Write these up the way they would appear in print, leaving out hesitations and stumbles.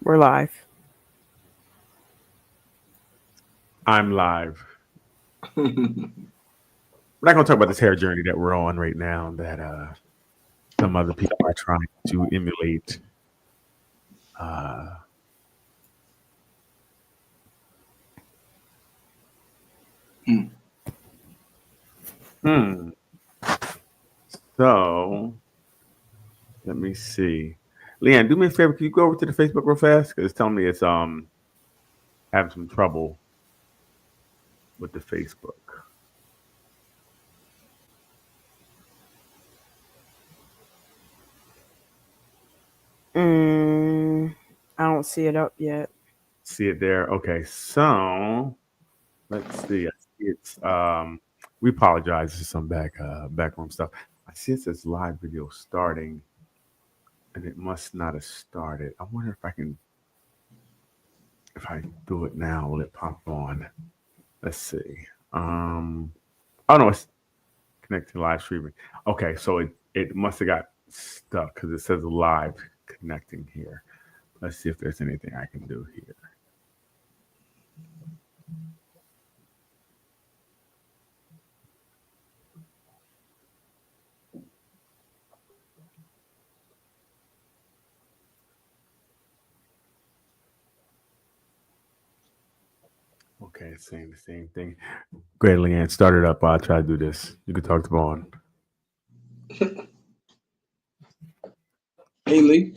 We're live. I'm live. We're not going to talk about this hair journey that we're on right now that some other people are trying to emulate. Uh, hmm. So let me see. Leanne, do me a favor. Can you go over to the Facebook real fast? Because it's telling me it's having some trouble with the Facebook. Mm, I don't see it up yet. See it there? Okay. So let's see. I see it's we apologize for some backroom stuff. I see it says live video starting and it must not have started. I wonder if I do it now, will it pop on? Let's see. Oh no, it's connected to live streaming. Okay, so it must have got stuck because it says live connecting here. Let's see if there's anything I can do here. Okay, it's saying the same thing. Go ahead, Leanne. Start it up. I'll try to do this. You can talk to Vaughn. Hey Lee,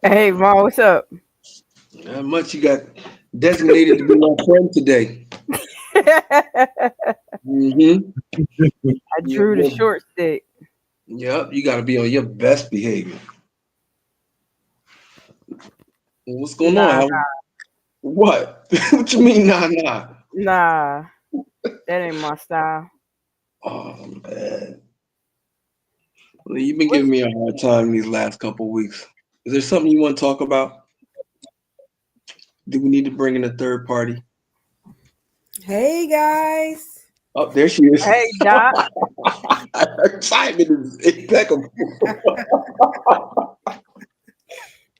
Hey, Mom, what's up? how much you got designated to be my friend today? I Mm-hmm. drew the Yep, short stick. yep, you got to be on your best behavior. Well, what's going on? Nah, What? What you mean, nah, nah? nah, that ain't my style. Oh man, Lee, you've been What's giving me a hard time these last couple weeks. Is there something you want to talk about? Do we need to bring in a third party? Hey guys, Oh, there she is. Hey, Doc? Her excitement is impeccable.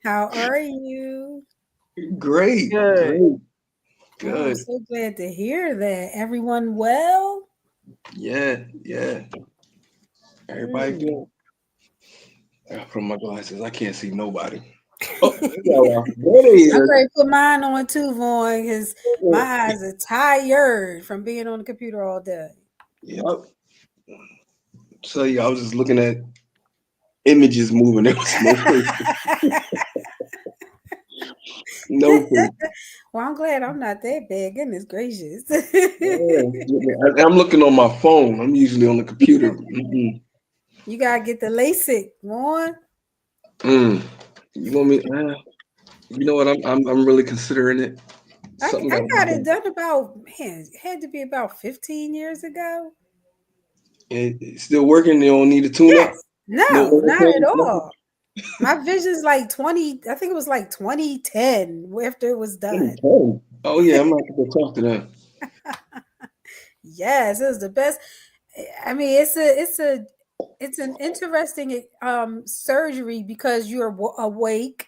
how are you? Great, Good. great, Oh, I'm good. so glad to hear that. Everyone well? Yeah, yeah. Everybody Mm. good. I gotta put on my glasses. I can't see nobody. Oh, there you are. There they I'm is. ready to put mine on too, Vaughn, because my eyes are tired from being on the computer all day. Yep. So yeah, I was just looking at images moving. There was no face. No face. Well, I'm glad I'm not that bad. Goodness gracious. Yeah. I'm looking on my phone. I'm usually on the computer. Mm-mm. You gotta get the LASIK, Vaughn. Mm. You want me? You know what? I'm really considering it. Something I got to be got it done. done about, man, it had to be about 15 years ago. It's still working. You don't need a tune up. Yes. No No, not at overtones. Nothing. all. My vision's like 20, I think it was like 2010 after it was done. Oh yeah, I'm not gonna talk to them. Yes, it was the best. I mean, it's an interesting surgery because you're awake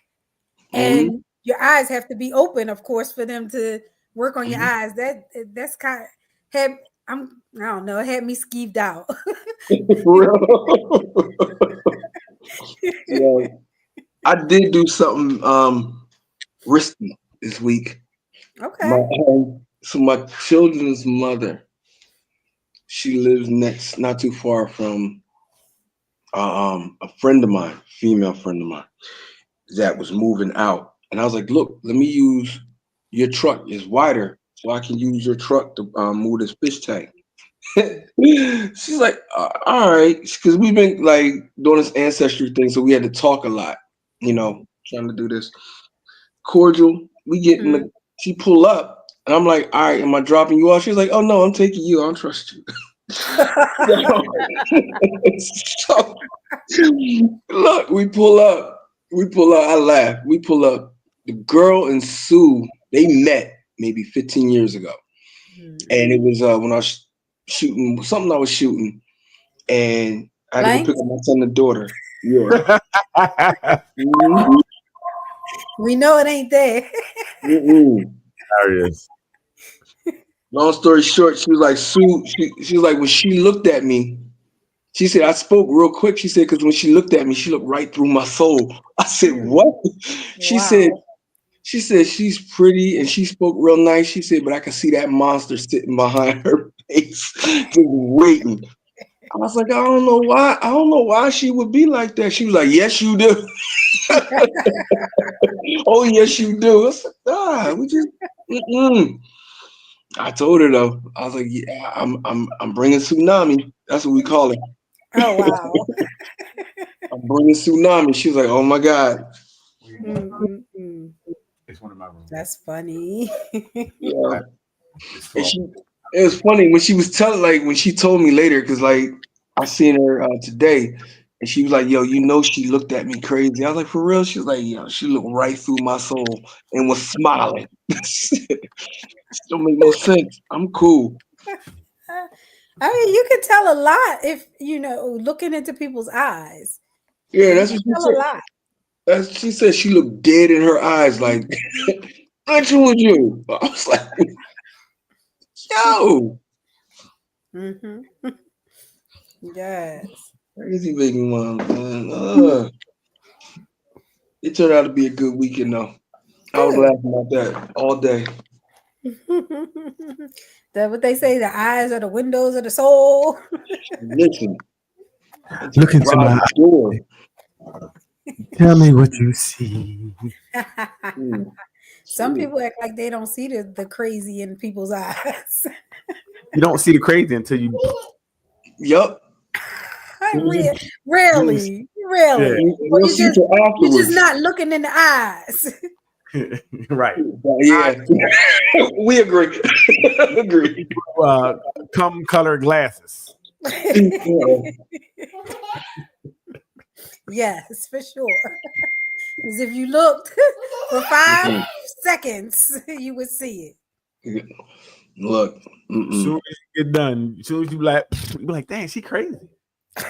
Mm-hmm. and your eyes have to be open, of course, for them to work on your Mm-hmm. eyes. That's kind of had I don't know, it had me skeeved out. For real. Yeah, I did do something risky this week. My Okay. so my children's mother, she lives next, not too far from a friend of mine, female friend of mine, that was moving out, and I was like, "Look, let me use your truck. It's wider, so I can use your truck to move this fish tank." She's like, "All right," because we've been like doing this ancestry thing, so we had to talk a lot, trying to do this. Cordial. We get in Mhm. the. She pull up, and I'm like, "All right, am I dropping you off?" She's like, "Oh no, I'm taking you. I don't trust you." So, look, we pull up. We pull up. I laugh. We pull up. The girl and Sue, they met maybe 15 years ago, and it Mhm. was when I was shooting something I was shooting, and I had to go pick Blanks? up my son and daughter. Yeah. Mhm. We know it ain't there. Mm-mm. There it is. Long story short, she was like, Sue, she was like, when she looked at me, she said, I spoke real quick. She said, because when she looked at me, she looked right through my soul. I said, what? She said, Wow. she's pretty and she spoke real nice. She said, but I could see that monster sitting behind her face, just waiting. I was like, I don't know why. I don't know why she would be like that. She was like, yes, you do. Oh, yes, you do. I said, we just. Mm-mm. I told her though. I was like, yeah, I'm bringing tsunami. That's what we call it. Oh wow. I'm bringing tsunami. She was like, oh my god. Mm-mm-mm. It's one of my rooms. That's funny. Yeah. It's And full. it was funny when she was telling, like when she told me later, because like I seen her today, and she was like, "Yo, you know," she looked at me crazy. I was like, "For real?" She was like, "Yo," she looked right through my soul and was smiling. Don't make no sense. I'm cool. I mean, you can tell a lot if you know looking into people's eyes. Yeah, You that's can what she tell a said. lot. She said she looked dead in her eyes, like, "What's wrong with you?" I was like, "Yo, Mm-hmm. Yes. crazy baby mom, man." It turned out to be a good weekend though. I was Good. laughing about that all day. That what they say, the eyes are the windows of the soul. Listen, Look into my Rob eyes. door. Tell me what you see. Mm. Some people act like they don't see the crazy in people's eyes. You don't see the crazy until you. Yup. Rarely. Yeah. Or You'll see it you're just afterwards. not looking in the eyes. Right. Yeah, we agree. Agree. Come color glasses. Yes, for sure. Because if you looked for 5 seconds, you would see it. Look. As soon as you get done, as soon as you be like, dang, she crazy.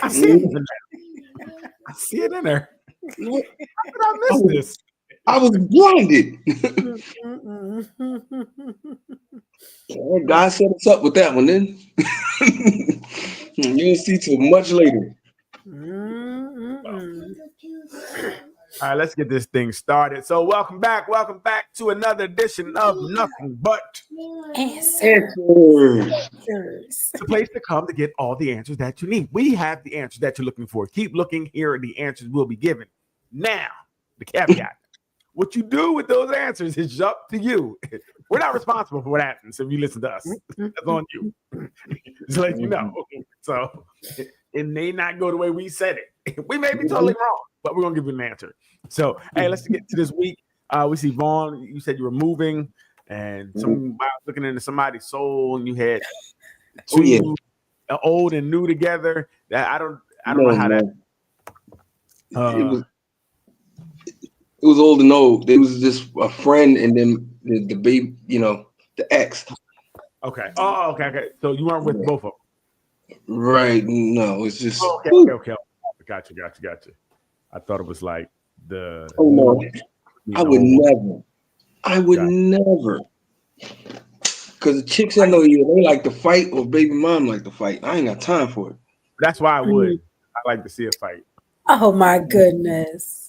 I see it in there. I see it in her. How did I miss this? I was blinded. God set us up with that one, then. You'll see till much later. All right, let's get this thing started. So, welcome back to another edition of Nothing But Answers. the place to come to get all the answers that you need. We have the answers that you're looking for. Keep looking. Here are the answers we'll be given. Now, the caveat. What you do with those answers is up to you. We're not responsible for what happens if you listen to us. That's on you. Just let you know. So it may not go the way we said it. We may be totally wrong, but we're gonna give you an answer. So hey, let's get to this week. We see Vaughn. You said you were moving, and looking into somebody's soul, and you had two old and new together. That I don't know how that. It was old and old. It was just a friend, and then the baby, the ex. Okay. Oh, okay. So you weren't with both of them, right? No, it's just okay. Gotcha. I thought it was like the. Oh no, I would never. Because the chicks I know they like to fight, or baby mom like to fight. I ain't got time for it. That's why I would. I like to see a fight. Oh my goodness.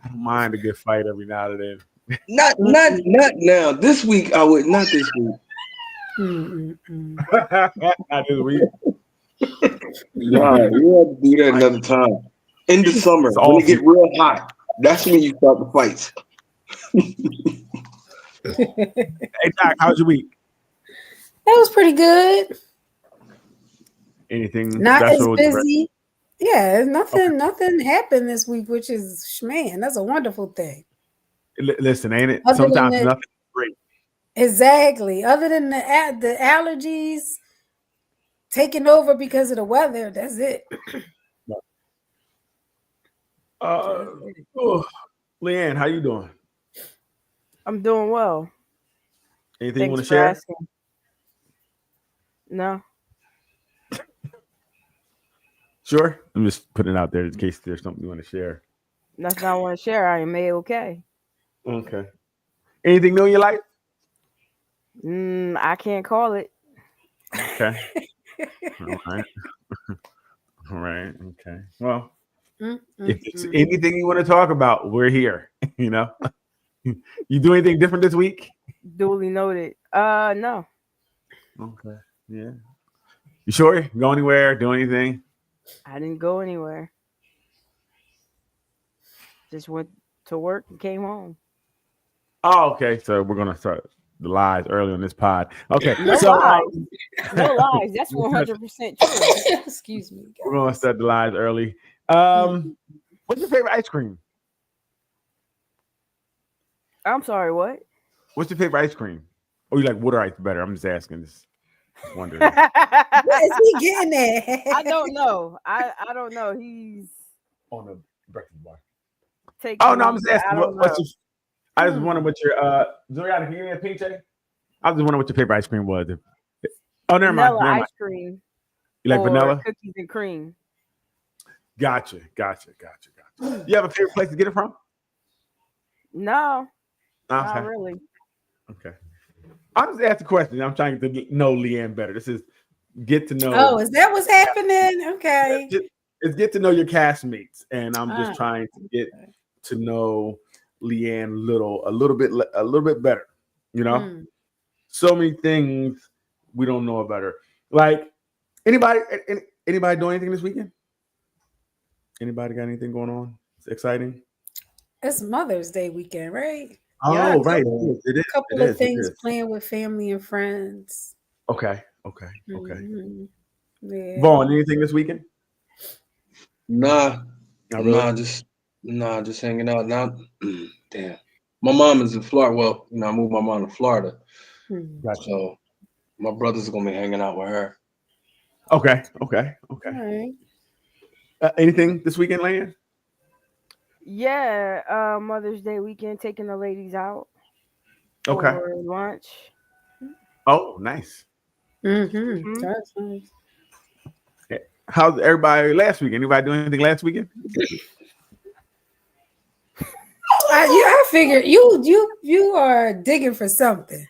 I don't mind a good fight every now and then. Not now. This week I would not this week. Not this week. Nah, we have to do that another time. In the summer, when it get real hot, that's when you start the fights. Hey Doc, how's your week? That was pretty good. Anything not special? As busy. Yeah, nothing happened this week, which is man, that's a wonderful thing. Listen, ain't it? Sometimes nothing's great. Exactly. Other than the allergies taking over because of the weather, that's it. Leanne, how you doing? I'm doing well. Anything you want to share? Asking. No. Sure. I'm just putting it out there in case there's something you want to share. Nothing I want to share. I am okay. Okay. Anything new in your life? I can't call it. Okay. All right. All right. Okay. Well, if it's anything you want to talk about, we're here. You know. You do anything different this week? Duly noted. No. Okay. Yeah. You sure? Go anywhere? Do anything? I didn't go anywhere. Just went to work and came home. Oh, okay. So we're gonna start the lies early on this pod. Okay. No so lies. No lies. That's 100% true. Excuse me. we're gonna guys. start the lies early. What's your favorite ice cream? I'm sorry, what? What's your favorite ice cream? Or you like water ice better? I'm just asking. Just wondering. What is he getting at? I don't know. I don't know. He's On the breakfast bar. taking. Oh no, I'm just I asking. don't What's know. your? I just wonder what your Zuriata, can you give me a PJ? I was just wondering what your favorite ice cream was. Oh, never mind. Vanilla Never mind. ice cream. You like or vanilla? cookies and cream. Gotcha. You have a favorite place to get it from? No, Okay. not really. Okay. I'm just asking questions. I'm trying to know Leanne better. This is get to know. Oh, is that what's happening? Okay. It's get to know your castmates, and I'm just Ah. trying to get to know Leanne a little bit better. You know, so many things we don't know about her. Like anybody doing anything this weekend? Anybody got anything going on? It's exciting. It's Mother's Day weekend, right? Oh, Yeah, right. It is. A couple of things playing with family and friends. Okay. Mhm. Yeah. Vaughn, anything this weekend? Nah, Not really? just hanging out. Now, damn. My mom is in Florida. Well, I moved my mom to Florida, Gotcha. so my brothers are gonna be hanging out with her. Okay. All right. Anything this weekend, Leanne? Yeah, Mother's Day weekend, taking the ladies out Okay. for lunch. Oh, nice. Mm-hmm. That's nice. How's everybody last weekend? Anybody doing anything last weekend? I figured you are digging for something.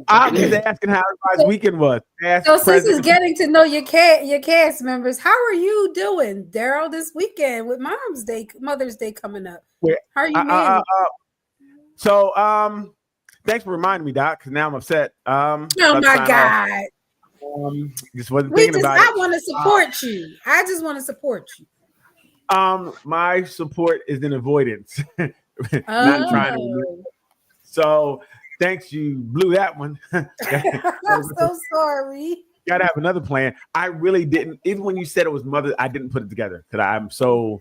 I'm just asking how everybody's weekend was. Past, So since present. it's getting to know your cast members, how are you doing, Daryl, this weekend with Mother's Day coming up? How are you managing? Thanks for reminding me, Doc, because now I'm upset. Oh my God. Just wasn't thinking about it. I want to support you. I just want to support you. My support is in avoidance. Not trying to remember. So thanks, you blew that one. I'm so sorry. Gotta have another plan. I really didn't, even when you said it was mother, I didn't put it together because I'm so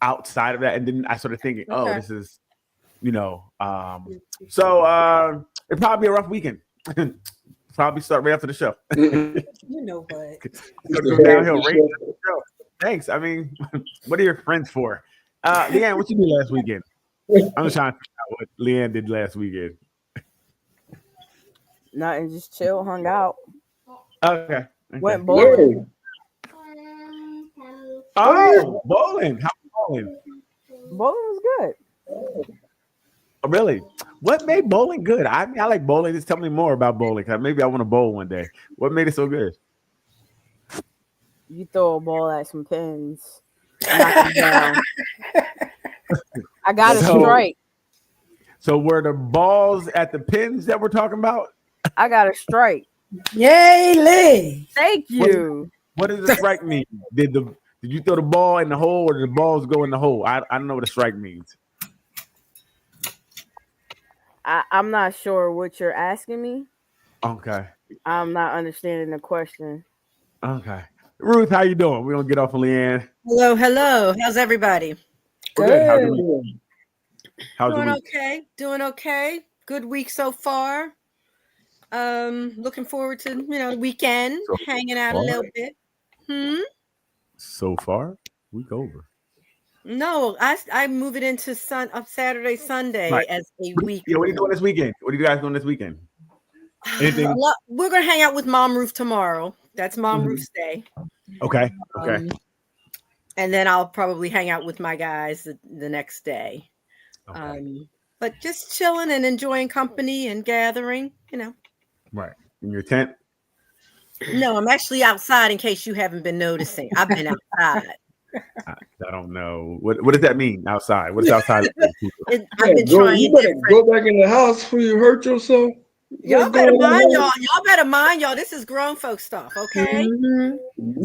outside of that. And then I started thinking, oh, this is, so it'd probably be a rough weekend. Probably start right after the show. You know what? Go downhill right after the show. Thanks. I mean, what are your friends for? Leanne, what you do last weekend? I'm just trying to figure out what Leanne did last weekend. Nothing, just chill, hung out. Okay. Went bowling. Oh, bowling. How was bowling? Bowling was good. Oh, really? What made bowling good? I mean, I like bowling. Just tell me more about bowling. Maybe I want to bowl one day. What made it so good? You throw a ball at some pins. Knock it down. I got a strike. So were the balls at the pins that we're talking about? I got a strike. Yay, Lee. Thank you. What does the strike mean? Did you throw the ball in the hole or did the balls go in the hole? I don't know what a strike means. I'm not sure what you're asking me. Okay. I'm not understanding the question. Okay. Ruth, how you doing? We're gonna get off of Leanne. Hello. How's everybody? Good. How's the week? Doing okay. Good week so far. Looking forward to the weekend, hanging out a little bit. So far, week over. No, I move it into Saturday, Sunday as a week. What are you doing this weekend? What are you guys doing this weekend? Anything? We're gonna hang out with Mom Ruth tomorrow. That's Mom Ruth's day. Okay. And then I'll probably hang out with my guys the next day. Okay. but just chilling and enjoying company and gathering, Right. In your tent? No, I'm actually outside in case you haven't been noticing. I've been outside. I don't know. What does that mean outside? What is outside? I've been Go, trying you better different. go back in the house before you hurt yourself. Y'all better mind y'all. Y'all better mind y'all. This is grown folk stuff, okay? Mhm.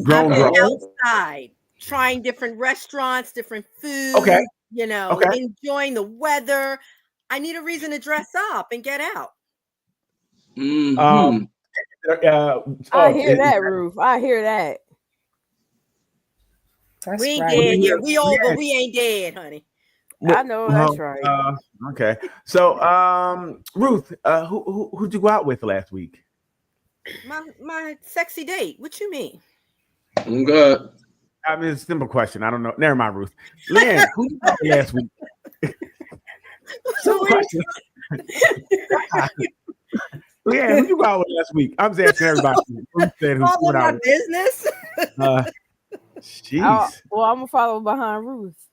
Grown, I've been grown. outside, trying different restaurants, different food. Okay. Okay. Enjoying the weather. I need a reason to dress up and get out. Mhm. I hear that, Ruth. I hear that. That's We ain't right. dead yet. We old, but we ain't dead, honey. I know that's right. Okay. So, Ruth, who'd you go out with last week? My sexy date. What you mean? I'm good. I mean, it's a simple question. I don't know. Never mind, Ruth. Leanne, who'd you go out with last week? Simple question. Leanne, who'd you go out with last week? I'm just asking everybody. Ruth said who All went of out my with. business. Jeez. Well, I'm gonna follow behind Ruth.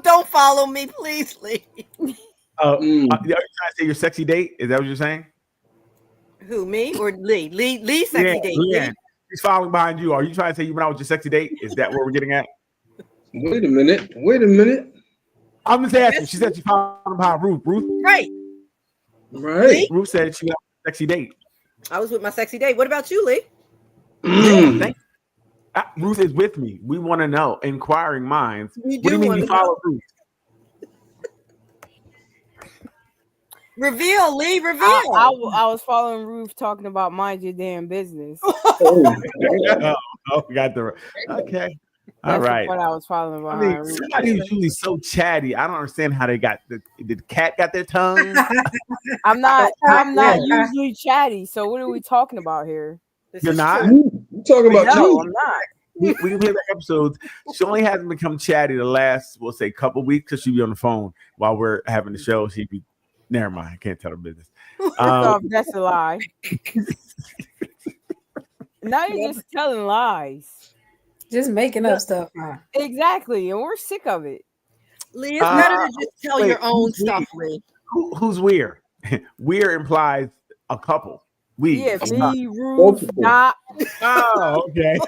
Don't follow me, please, Lee. Are you trying to say your sexy date? Is that what you're saying? Who, me or Lee? Lee sexy date. Leanne, she's following behind you. Are you trying to say you went out with your sexy date? Is that what we're getting at? Wait a minute. I'm just asking. She said she following behind Ruth. Ruth? Right. Right. Ruth said she went out with a sexy date. I was with my sexy date. What about you, Lee? Thank you. Ruth is with me. We want to know. Inquiring minds. What do you mean you follow Ruth? Reveal, Lee. Reveal. I was following Ruth talking about mind your damn business. We got the okay. All That's right. what I was following behind I mean, Ruth. somebody who's usually so chatty. I don't understand how they got the cat got their tongue. I'm not usually chatty. So what are we talking about here? You're not. You talking about No, you? I'm not. We can hear the episodes. She only hasn't become chatty the last, we'll say, couple weeks because she'd be on the phone while we're having the show. She'd be. Never mind. I can't tell her business. That's a lie. Now you're just telling lies. Just making up stuff. Huh? Exactly, and we're sick of it. Lee, it's better to just tell your own stuff, Lee. Who's weird? Weird implies a couple. We. Yeah, me, Ruth, Doc. Oh, okay.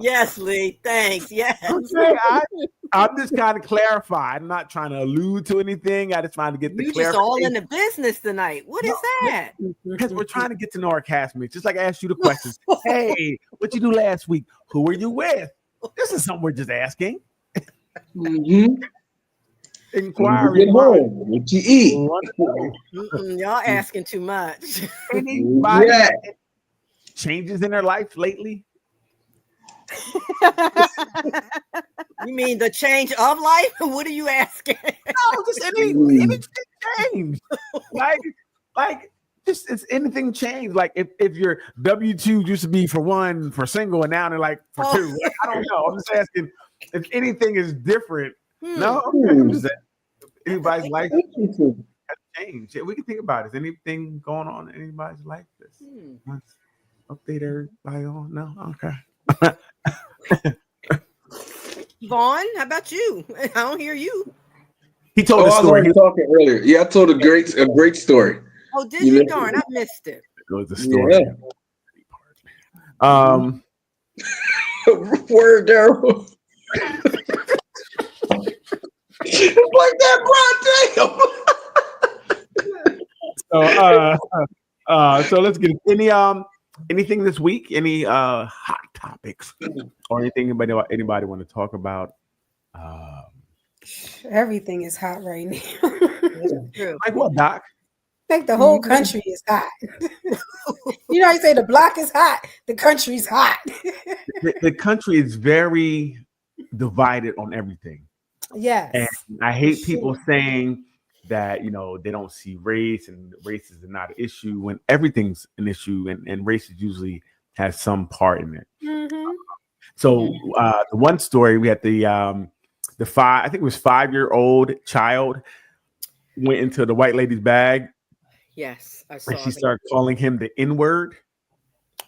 Yes, Lee. Thanks. Yes. I'm just trying to clarify. I'm not trying to allude to anything. I just trying to get the You just clarification. all in the business tonight. What is that? Because we're trying to get to know our castmates. Just like I asked you the questions. Hey, what you do last week? Who were you with? This is something we're just asking. Mm-hmm. Inquiry. Get home. What you eat? Y'all asking too much. Anybody changes in their life lately? You mean the change of life? What are you asking? No, just anything change. Like just it's anything changed. Like if your W-2 used to be for one for single and now they're like for two. I don't know. I'm just asking if anything is different. No, I'm just saying anybody's life has changed. Yeah, we can think about it. Is anything going on in anybody's life? Let's update everybody on. No, okay. Vaughn, how about you? I don't hear you. He told the story. He was talking earlier. Yeah, I told a great story. Oh, did you? Darn, I missed it. It was the story. Yeah. Word, Daryl. It's like that, bro. Damn. So let's get anything this week? Any hot topics or anything anybody want to talk about? Everything is hot right now. Like what, Doc? I think the whole country is hot. You know, you say the block is hot, the country's hot. The country is very divided on everything. Yes. And I hate people saying that, they don't see race and race is not an issue when everything's an issue and race usually has some part in it. Mm-hmm. So the one story we had the 5-year-old child went into the white lady's bag. Yes, I saw and she started calling him the N-word.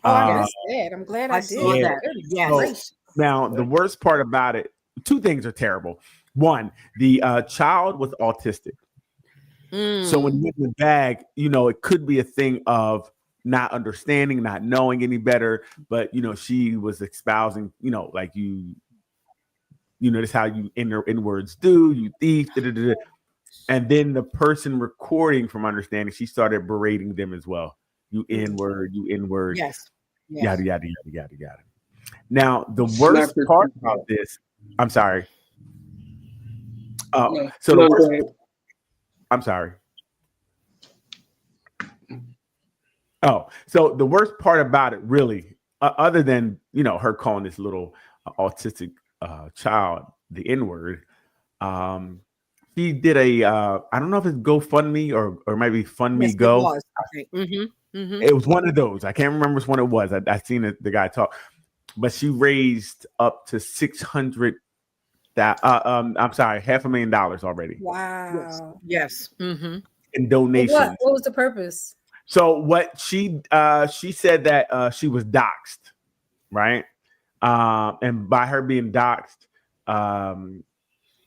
Oh, I missed that. I'm glad I did. Saw that. Yes. So, now the worst part about it two things are terrible. One, the child was autistic. So when you get in the bag, it could be a thing of not understanding, not knowing any better, but she was espousing, like this is how you in words do, you thief, and then the person recording from understanding, she started berating them as well. You N-word, Yes. yada yada yada yada yada. Now the worst part about this, I'm sorry. I'm sorry. So the worst part about it, really, other than her calling this little autistic child the N-word, she did a I don't know if it's GoFundMe or maybe Fund Me Go. It was. Okay. It was one of those. I can't remember which one it was. I seen the guy talk, but she raised up to $600,000. I'm sorry, $500,000 already. Wow. Yes. Mm-hmm. In donations. What was the purpose? So what she said that she was doxxed, right? And by her being doxxed,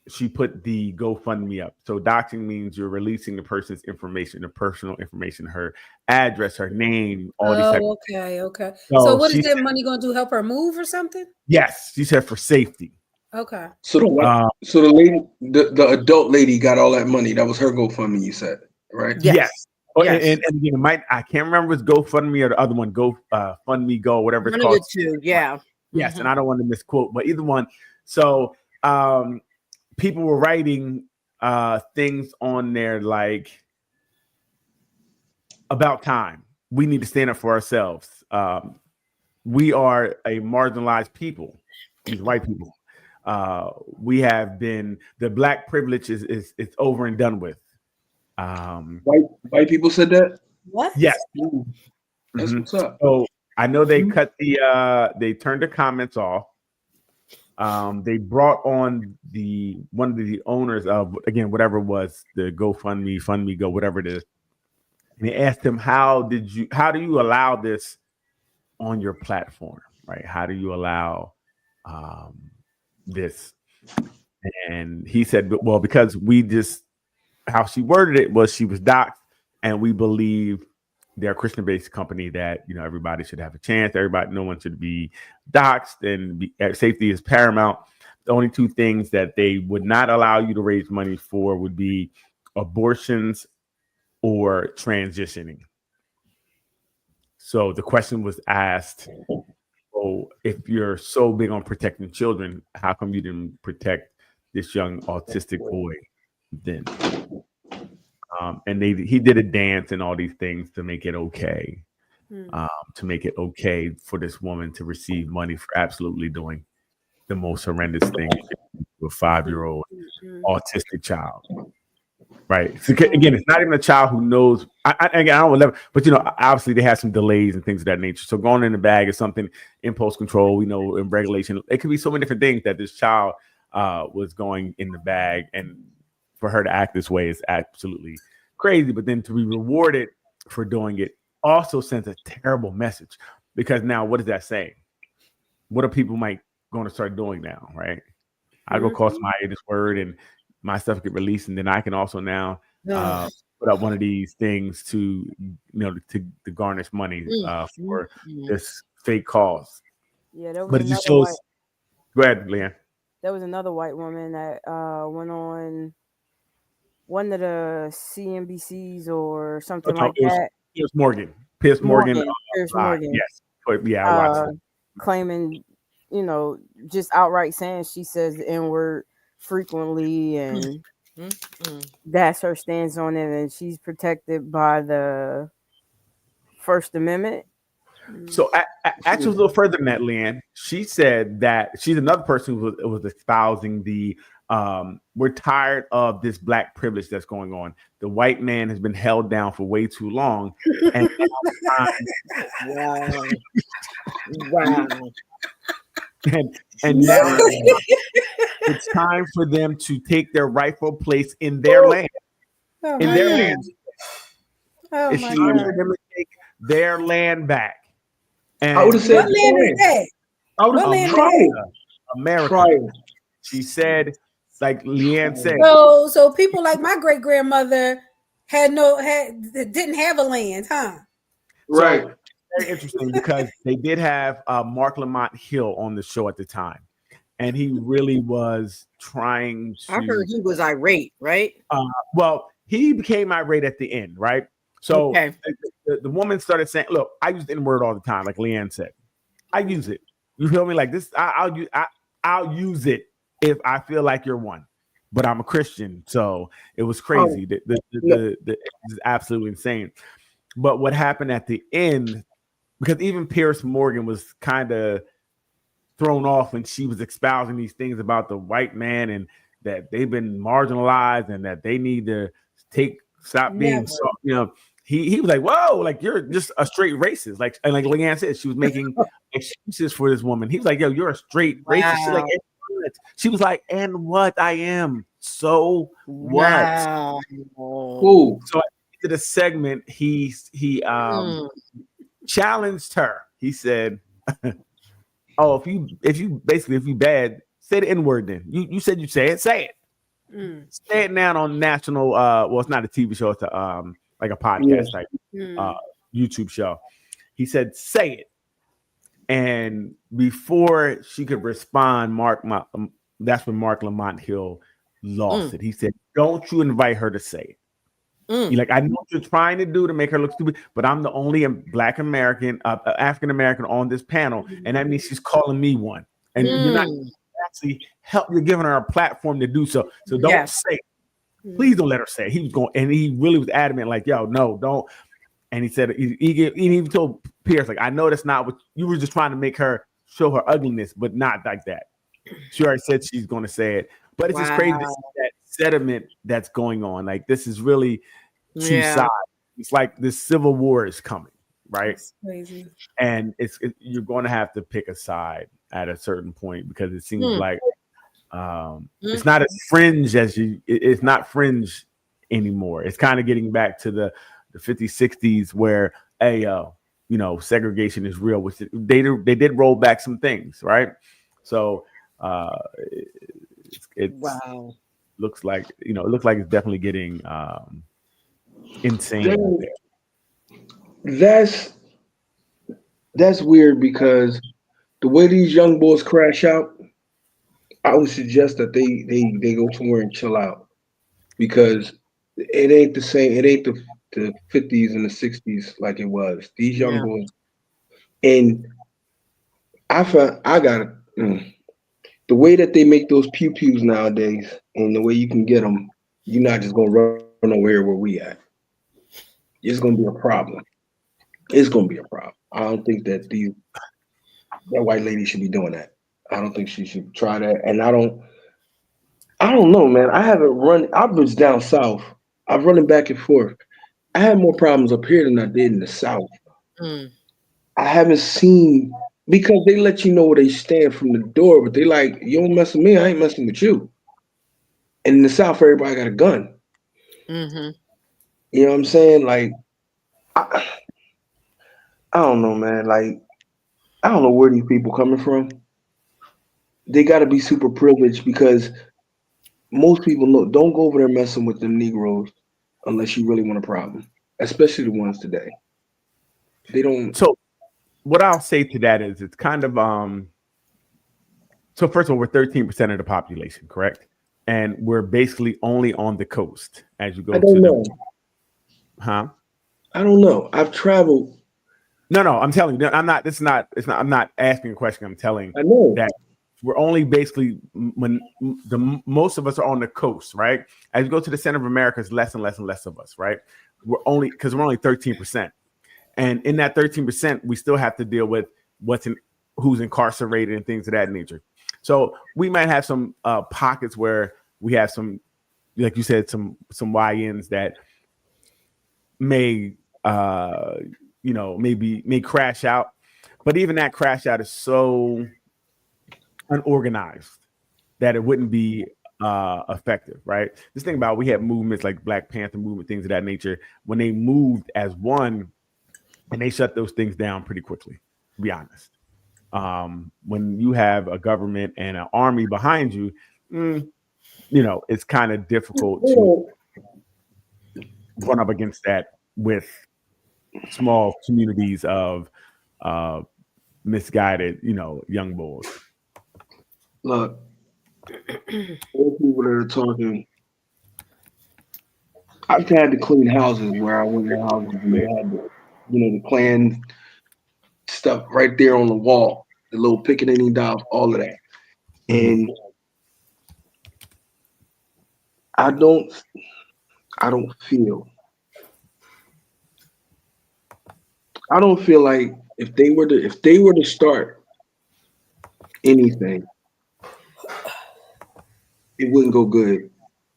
she put the GoFundMe up. So doxing means you're releasing the person's information, the personal information, her address, her name, all these. Okay. So what is that money going to do? Help her move or something? Yes, she said for safety. Okay. So the lady, the adult lady, got all that money. That was her GoFundMe. You said, right? Yes. Yes. And again, I can't remember if it's GoFundMe or the other one, Fund Me Go, whatever it's called. Two, yeah. Yes, and I don't want to misquote, but either one. So people were writing things on there like, about time. We need to stand up for ourselves. We are a marginalized people, these white people. We have been, the black privilege is over and done with. White people said that? What? Yes. That's what's up. So I know they cut they turned the comments off. They brought on one of the owners of, again, whatever it was, the GoFundMe, Fund Me Go, whatever it is. And they asked him, how do you allow this on your platform, right? How do you allow this? And he said, well, because how she worded it was she was doxxed, and we believe they're a Christian-based company that everybody should have a chance. No one should be doxxed, and safety is paramount. The only two things that they would not allow you to raise money for would be abortions or transitioning. So the question was asked, oh, if you're so big on protecting children, how come you didn't protect this young autistic boy then? And he did a dance and all these things to make it okay, to make it okay for this woman to receive money for absolutely doing the most horrendous thing to a 5-year-old autistic child. Right. So again, it's not even a child who knows. I don't know, but obviously they have some delays and things of that nature. So going in the bag is something, impulse control, in regulation. It could be so many different things that this child was going in the bag, and for her to act this way is absolutely crazy. But then to be rewarded for doing it also sends a terrible message, because now what does that say? What are people going to start doing now, right? I go call somebody this word and my stuff get released, and then I can also now put up one of these things to to garnish money for this fake cause. Yeah, there was, but it just shows. Go ahead, Leanne. There was another white woman that went on one of the CNBCs or something like that. Piers Morgan. Piers Morgan. Yes. Yeah, I watched it. Claiming, just outright saying she says the N-word frequently, and that's her stance on it, and she's protected by the First Amendment. So actually, a little further than that, Leanne. She said that she's another person who was espousing the we're tired of this black privilege that's going on. The white man has been held down for way too long, and wow. And now it's time for them to take their rightful place in their land. Their land. It's time for them to take their land back. And I would have said, what land is that? I would have America. She said, like Leanne said, So people like my great grandmother didn't have a land, huh? Right. So, very interesting because they did have Mark Lamont Hill on the show at the time, and he really was trying to. I heard he was irate, right? Well, he became irate at the end, right? So Okay. the woman started saying, "Look, I use the N-word all the time," like Leanne said. I use it. You feel me? Like this, I'll use it if I feel like you're one. But I'm a Christian, so it was crazy. It was absolutely insane. But what happened at the end, because even Pierce Morgan was kind of thrown off when she was espousing these things about the white man and that they've been marginalized and that they need to stop being so, he was like, whoa, like you're just a straight racist. Like, and like Leanne said, she was making excuses for this woman. He was like, yo, you're a straight racist. She's like, she was like, and what? I am. So what? Wow. Cool. So at the end of the segment, he challenged her. He said, oh, if you bad, say the N-word then. You said you say it. Say it now on national well, it's not a TV show, it's a like a podcast type YouTube show. He said, say it. And before she could respond, that's when Mark Lamont Hill lost it. He said, don't you invite her to say it. He's like, I know what you're trying to do to make her look stupid, but I'm the only Black American, African American on this panel, and that means she's calling me one. And you're not actually you're giving her a platform to do so. So don't say it. Please don't let her say it. He was going, and he really was adamant, like, yo, no, don't. And he said, he even told Pierce, like, I know that's not what you were just trying to make her show her ugliness, but not like that. She already said she's going to say it. But it's just crazy to see that sentiment that's going on. Like, this is really two sides. It's like this civil war is coming, right? That's crazy. And you're going to have to pick a side at a certain point because it seems like it's not as fringe as it's not fringe anymore. It's kind of getting back to the 50s, 60s where, hey, segregation is real, which they did roll back some things, right? So it looks like it's definitely getting insane. That's weird because the way these young boys crash out, I would suggest that they go somewhere and chill out because it ain't the same. It ain't the 50s and the 60s like it was. These young boys, and the way that they make those pew pews nowadays, and the way you can get them, you're not just gonna run nowhere where we at. It's gonna be a problem. It's gonna be a problem. I don't think that that white lady should be doing that. I don't think she should try that. And I don't know, man. I was down south. I'm running back and forth. I had more problems up here than I did in the south. I haven't seen, because they let you know where they stand from the door, but they like, you don't mess with me, I ain't messing with you. And in the south, everybody got a gun. You know what I'm saying? Like, I don't know, man. Like, I don't know where these people coming from. They got to be super privileged because most people don't go over there messing with them Negroes unless you really want a problem, especially the ones today. They don't. So what I'll say to that is it's kind of so first of all, we're 13% of the population, correct? And we're basically only on the coast as you go to I don't know. I've traveled. No, I'm telling you, I'm not asking a question. I'm telling I know that we're only basically most of us are on the coast, right? As you go to the center of America, it's less and less and less of us, right? We're only 13%. And in that 13%, we still have to deal with who's incarcerated and things of that nature. So we might have some pockets where we have some, like you said, some YNs that may may crash out, but even that crash out is so unorganized that it wouldn't be effective, right? Just think about, we had movements like Black Panther movement, things of that nature, when they moved as one, and they shut those things down pretty quickly, to be honest. When you have a government and an army behind you, it's kind of difficult to run up against that with small communities of misguided, young boys. Look, all people that are talking. I've had to clean houses where I went in houses and they had the Klan stuff right there on the wall, the little Pickaninny dolls, all of that. And I don't feel like if they were to start anything, it wouldn't go good,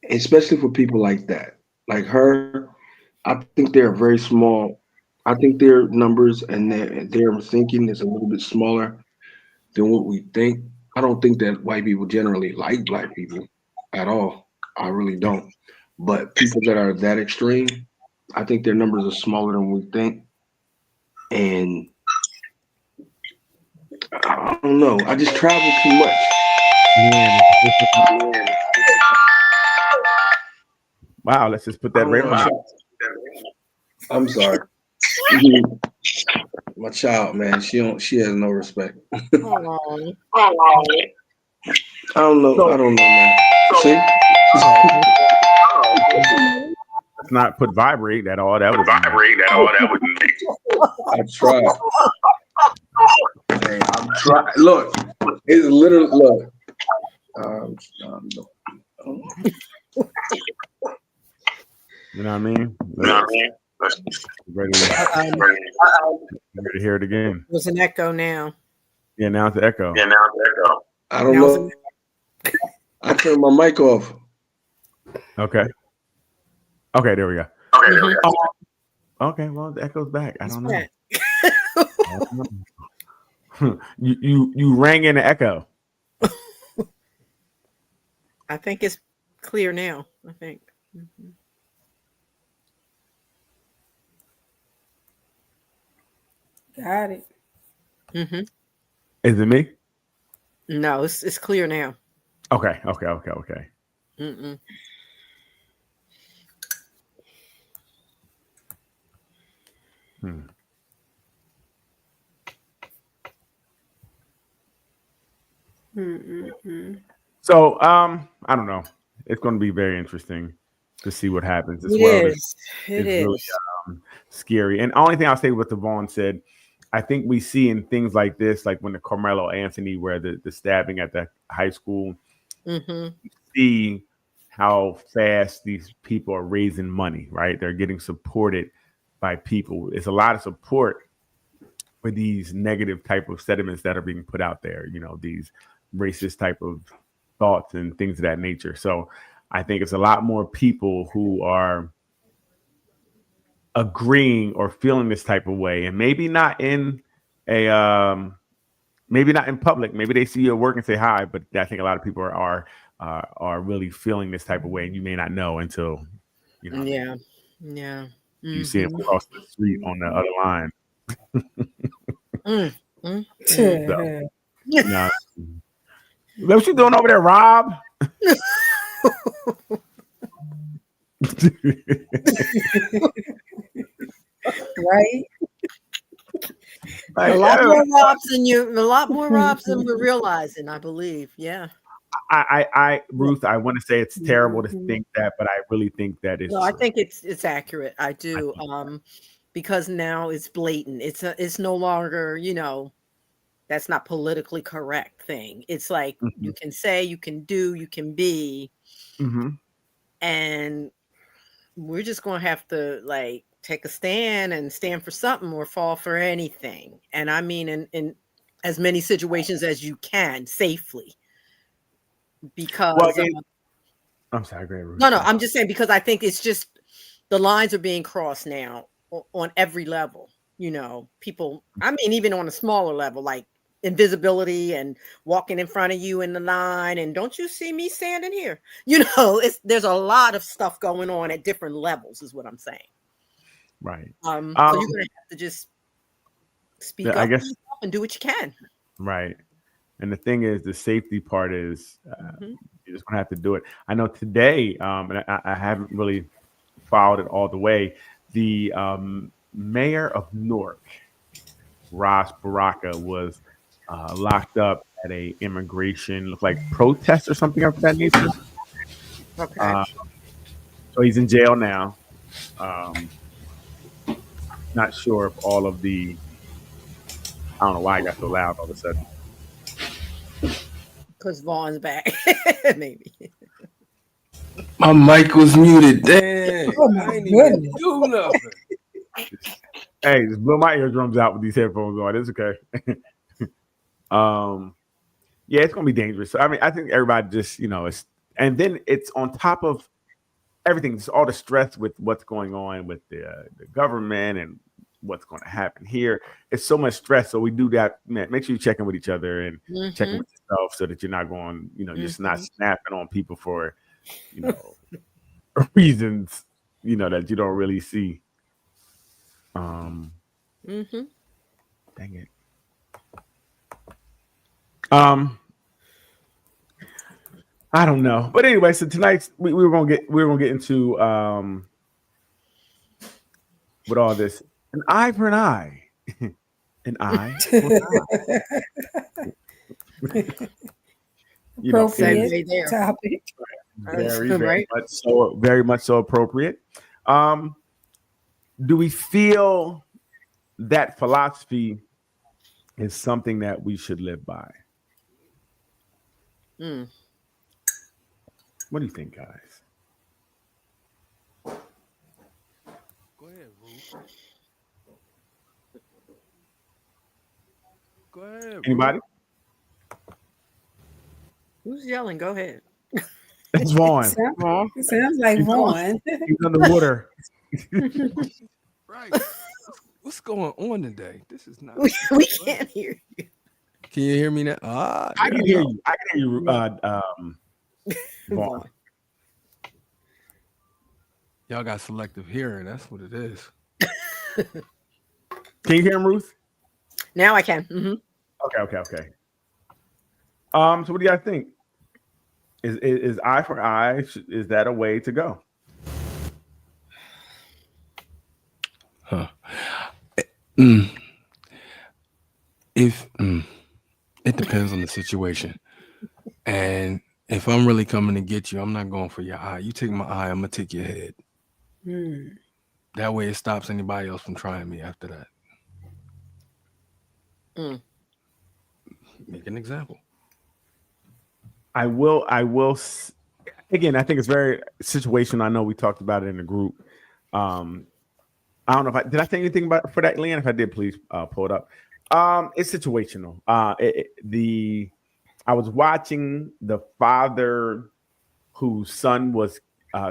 especially for people like that. Like her, I think they're very small. I think their numbers and their thinking is a little bit smaller than what we think. I don't think that white people generally like black people at all. I really don't. But people that are that extreme, I think their numbers are smaller than we think. And I don't know. I just travel too much. Wow, let's just put that right on. I'm sorry. My child, man, she has no respect. I don't know, man. See? Let's not put vibrate at all. That would I tried. Man, I'm trying. Look, it's literally look. You know what I mean? Ready to hear it again. There's an echo now. Yeah, now it's an echo. I don't know. I turned my mic off. Okay, there we go. Okay, well, the echo's back. I don't know. You rang in the echo. I think it's clear now. I think. Mm-hmm. Got it. Mm-hmm. Is it me? No, it's clear now. Okay. Mm-mm. So, I don't know. It's going to be very interesting to see what happens. This world is really scary. And the only thing I'll say with what Devon said, I think we see in things like this, like when the Carmelo Anthony, where the stabbing at the high school, you see how fast these people are raising money, right? They're getting supported by people. It's a lot of support for these negative type of sentiments that are being put out there, these racist type of thoughts and things of that nature. So I think it's a lot more people who are agreeing or feeling this type of way, and maybe not in public. Maybe they see your work and say hi, but I think a lot of people are really feeling this type of way, and you may not know until Yeah. You see them across the street on the other line. What you doing over there, Rob? Right? A lot more Robs than we're realizing, I believe. Yeah. Ruth, I want to say it's terrible to think that, but I really think that it's. No, I think it's accurate. I do, because now it's blatant. It's no longer, that's not politically correct thing. It's like you can say, you can do, you can be, and we're just gonna have to take a stand and stand for something or fall for anything. And I mean, in as many situations as you can safely. Because I'm sorry, great. No, I'm just saying, because I think it's just the lines are being crossed now on every level. People, I mean, even on a smaller level, like invisibility and walking in front of you in the line, and don't you see me standing here? There's a lot of stuff going on at different levels, is what I'm saying. Right. So you're gonna have to just speak up, I guess, and do what you can. Right. And the thing is, the safety part is You're just gonna have to do it. I know today, and I haven't really followed it all the way. The mayor of Newark, Ross Baraka, was locked up at a immigration look like protest or something of that nature. Okay. So he's in jail now. Not sure if all of the I don't know why I got so loud all of a sudden. Because Vaughn's back. Maybe. My mic was muted. Damn. Oh my I ain't even goodness. do nothing. Hey, just blow my eardrums out with these headphones on. It's okay. Yeah, it's gonna be dangerous. So, I mean, I think everybody just, it's and then it's on top of everything, just all the stress with what's going on with the government and what's going to happen here. It's so much stress. So we do that. Man, make sure you check in with each other and checking with yourself so that you're not going, just not snapping on people for, reasons, that you don't really see. Dang it. I don't know, but anyway, so tonight we were gonna get into with all this an eye for an eye, an eye for an eye. Appropriate topic. Very much so appropriate. Do we feel that philosophy is something that we should live by? What do you think, guys? Go ahead, Ruth. Go ahead. Anybody? Who's yelling? Go ahead. It's Vaughn. It sounds like Vaughn. He's underwater. Right. What's going on today? This is not. We can't hear you. Can you hear me now? I can hear you. I can hear you. Vaughn. Y'all got selective hearing. That's what it is. Can you hear him, Ruth? Now I can. Mm-hmm. Okay. So what do you guys think? Is eye for eye? Is that a way to go? Huh. It depends on the situation. And if I'm really coming to get you, I'm not going for your eye. You take my eye, I'm gonna take your head. That way it stops anybody else from trying me after that. Make an example. I will. Again, I think it's very situational. I know we talked about it in the group. I don't know if did I say anything about for that, Leanne? If I did, please pull it up. It's situational. I was watching the father whose son was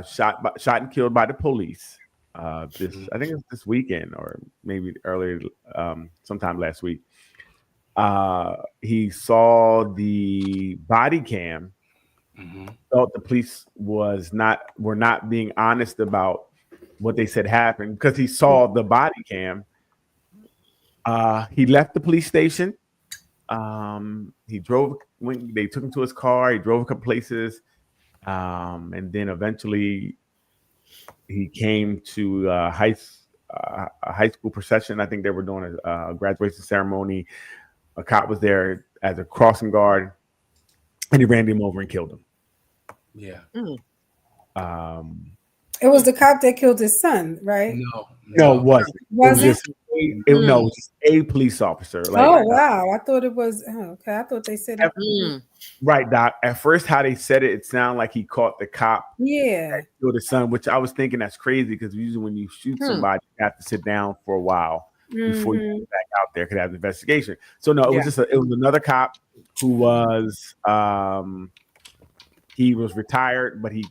shot and killed by the police. I think it's this weekend or maybe earlier, sometime last week. He saw the body cam. Thought the police were not being honest about what they said happened because he saw the body cam. He left the police station. He drove when they took him to his car. He drove a couple places, and then eventually he came to a high school procession. I think they were doing a graduation ceremony. A cop was there as a crossing guard, and he ran him over and killed him. Yeah. It was the cop that killed his son, right? No, it wasn't. Was it? No, it was just a police officer. Wow. I thought it was. Okay. I thought they said it. Right, Doc. At first, how they said it sounded like he caught the cop. Yeah. That killed his son, which I was thinking that's crazy because usually when you shoot somebody, you have to sit down for a while before you get back out there because have an investigation. So no, it was it was another cop who was he was retired, but he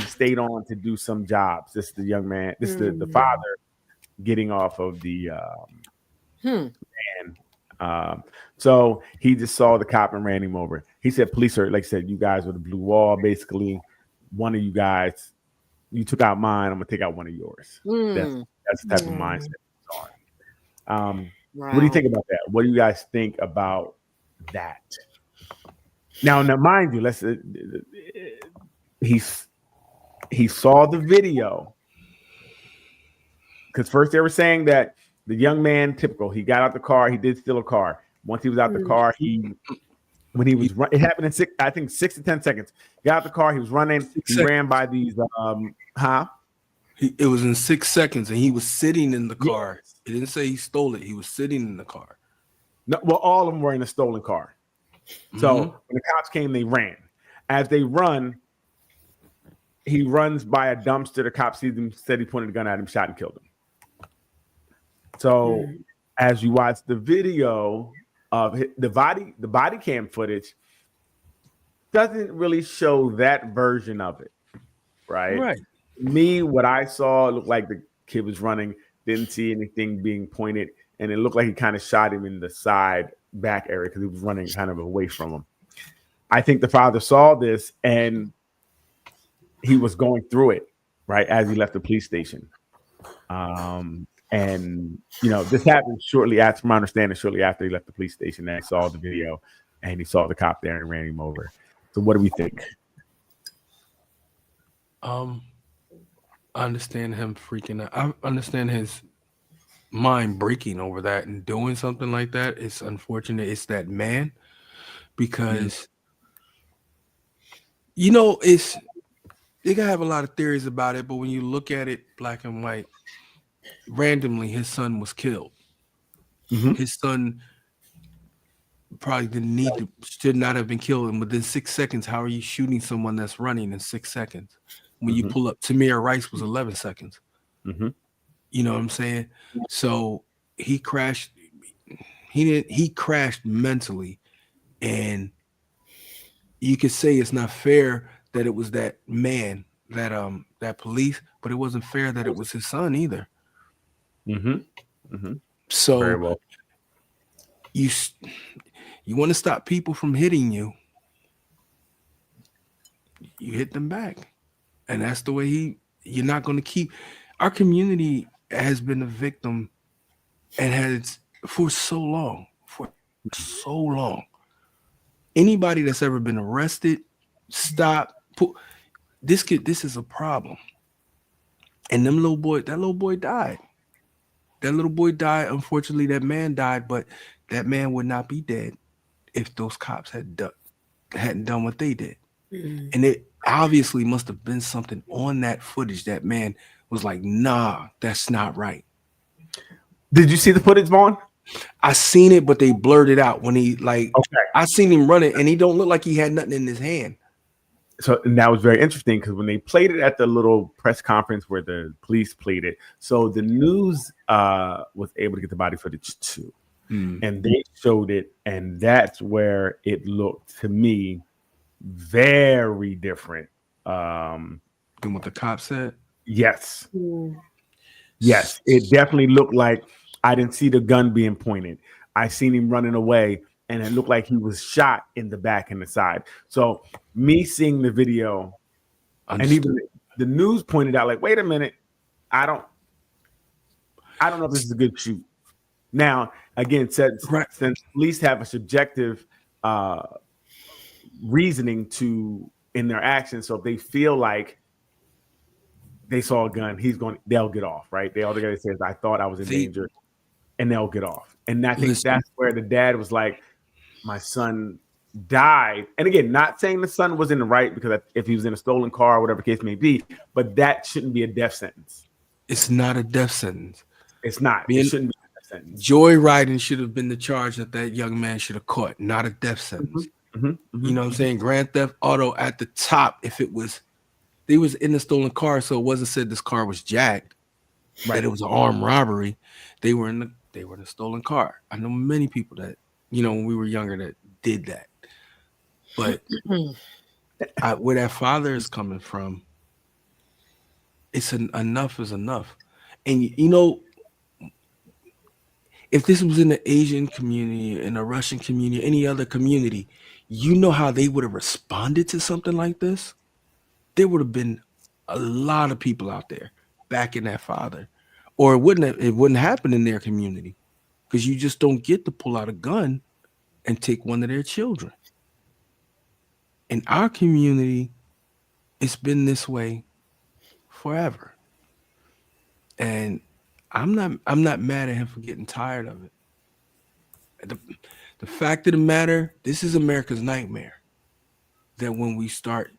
stayed on to do some jobs. This is the young man. This is the father getting off of the van. So he just saw the cop and ran him over. He said, police are, like I said, you guys were the blue wall. Basically, one of you guys, you took out mine, I'm going to take out one of yours. That's the type of mindset he's on. What do you think about that? What do you guys think about that? Now, mind you, he saw the video because first they were saying that the young man, typical, he got out the car, he did steal a car. Once he was out the car, it happened in 6 to 10 seconds. He got out the car, he was running, he ran by these It was in 6 seconds, and he was sitting in the car. Yes. It didn't say he stole it. He was sitting in the car. No, well, all of them were in a stolen car. So when the cops came, they ran. As they run, he runs by a dumpster. The cop sees him, said he pointed a gun at him, shot and killed him. So as you watch the video of the body cam footage, doesn't really show that version of it, right? Right. Me, what I saw looked like the kid was running, didn't see anything being pointed, and it looked like he kind of shot him in the side back area because he was running kind of away from him. I think the father saw this and he was going through it right as he left the police station. And this happened shortly after, from my understanding, shortly after he left the police station, and he saw the video and he saw the cop there and ran him over. So what do we think? I understand him freaking out. I understand his mind breaking over that and doing something like that. It's unfortunate. It's that man, because they can have a lot of theories about it, but when you look at it black and white, randomly his son was killed. His son probably should not have been killed, and within 6 seconds, how are you shooting someone that's running in 6 seconds? When you pull up, Tamir Rice was 11 seconds. You know what I'm saying? So he crashed. He crashed mentally, and you could say it's not fair that it was that man, that police, but it wasn't fair that it was his son either. So very well. You want to stop people from hitting you, you hit them back. And that's the way you're not going to keep. Our community has been a victim and has for so long. Anybody that's ever been arrested, stopped, this is a problem. And that little boy died. That little boy died. Unfortunately, that man died, but that man would not be dead if those cops hadn't done what they did. And it obviously must have been something on that footage. That man was like, nah, that's not right. Did you see the footage, Vaughn? I seen it, but they blurred it out when I seen him running, and he don't look like he had nothing in his hand. So, and that was very interesting because when they played it at the little press conference where the police played it, so the news was able to get the body footage too. And they showed it, and that's where it looked to me very different than what the cop said. Yes. Yes, it definitely looked like I didn't see the gun being pointed. I seen him running away, and it looked like he was shot in the back and the side. So me seeing the video, and even the news pointed out, like, wait a minute, I don't know if this is a good shoot. Now, again, since police have a subjective reasoning in their actions, so if they feel like they saw a gun, they'll get off, right? All they gotta say is, I thought I was in danger, and they'll get off. And I think that's where the dad was like, my son died. And again, not saying the son was in the right, because if he was in a stolen car or whatever the case may be, but that shouldn't be a death sentence. It's not a death sentence. It's not. It shouldn't be a death sentence. Joyriding should have been the charge that young man should have caught, not a death sentence. You know what I'm saying? Grand Theft Auto at the top, if they was in the stolen car, so it wasn't said this car was jacked, that it was an armed robbery. They were in the stolen car. I know many people that, when we were younger, that did that. But where that father is coming from, enough is enough. And if this was in the Asian community, in the Russian community, any other community, how they would have responded to something like this? There would have been a lot of people out there backing that father, or it wouldn't happen in their community, because you just don't get to pull out a gun and take one of their children. In our community, it's been this way forever. And I'm not mad at him for getting tired of it. The fact of the matter, this is America's nightmare. That when we start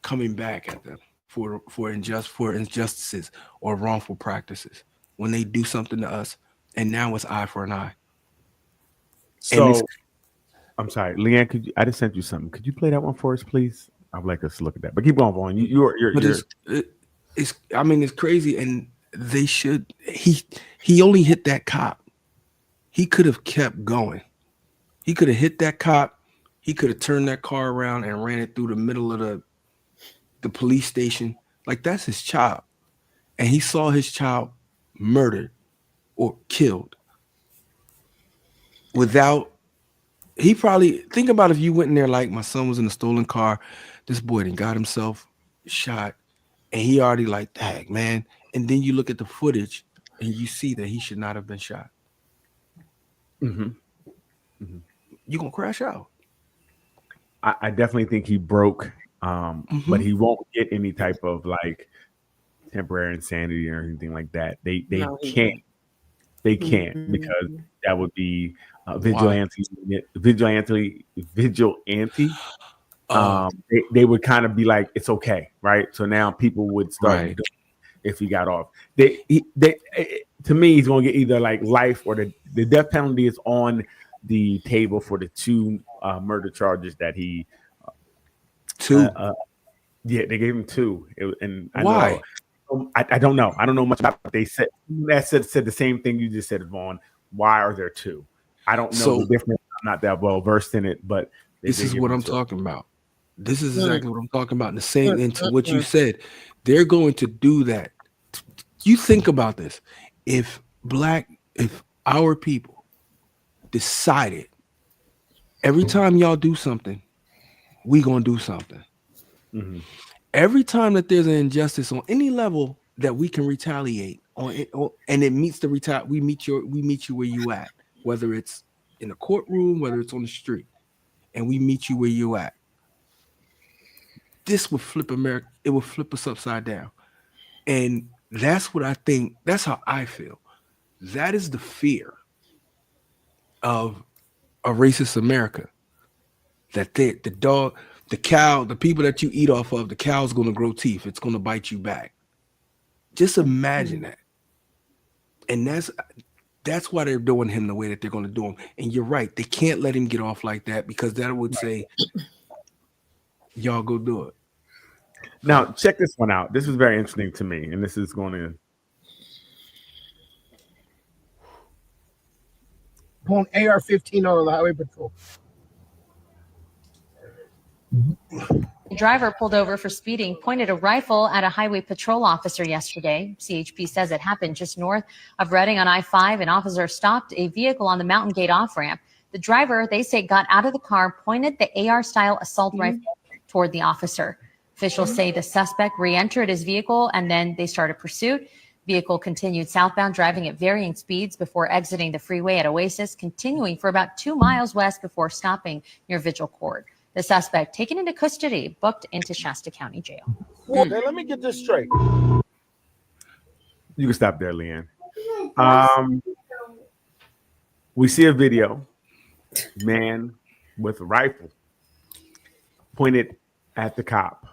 coming back at them for injustices or wrongful practices, when they do something to us, and now it's eye for an eye. So, I'm sorry, Leanne. I just sent you something. Could you play that one for us, please? I'd like us to look at that. But keep going, Vaughn. It's crazy, and they should. He only hit that cop. He could have kept going. He could have hit that cop. He could have turned that car around and ran it through the middle of the police station. Like, that's his child. And he saw his child murdered or killed without, he probably, think about if you went in there like, my son was in a stolen car, this boy done got himself shot, and he already like, dang, man. And then you look at the footage and you see that he should not have been shot. Mm-hmm. Mm-hmm. You're going to crash out. I definitely think he broke, but he won't get any type of like temporary insanity or anything like that. They can't because that would be vigilante. They would kind of be like, it's okay, right? So now people would start if he got off. They to me, he's gonna get either like life or the death penalty is on the table for the 2 murder charges that he they gave him 2. Why? I don't know. I don't know much about what they said. That said the same thing you just said, Vaughn. Why are there 2? I don't know the difference. I'm not that well versed in it, but this is what I'm talking about. This is exactly what I'm talking about. And the same into what you said, they're going to do that. You think about this. If our people decided every time y'all do something, we gonna do something. Mm-hmm. Every time that there's an injustice on any level that we can retaliate on it, and it meets we meet you where you at, whether it's in a courtroom, whether it's on the street, and we meet you where you at. This would flip America. It would flip us upside down. And that's what I think. That's how I feel. That is the fear of a racist America. That the dog, the cow, the people that you eat off of, the cow's going to grow teeth. It's going to bite you back. Just imagine that. And that's why they're doing him the way that they're going to do him. And you're right. They can't let him get off like that because that would say, y'all go do it. Now, check this one out. This is very interesting to me. And this is going to. On AR-15 on the highway patrol. The driver pulled over for speeding, pointed a rifle at a highway patrol officer yesterday. CHP says it happened just north of Reading on I-5. An officer stopped a vehicle on the Mountain Gate off-ramp. The driver, they say, got out of the car, pointed the AR-style assault rifle toward the officer. Officials say the suspect re-entered his vehicle and then they started pursuit. Vehicle continued southbound, driving at varying speeds before exiting the freeway at Oasis, continuing for about 2 miles west before stopping near Vigil Court. The suspect taken into custody, booked into Shasta County Jail. Okay, let me get this straight. You can stop there, Leanne. We see a video, man with a rifle pointed at the cop.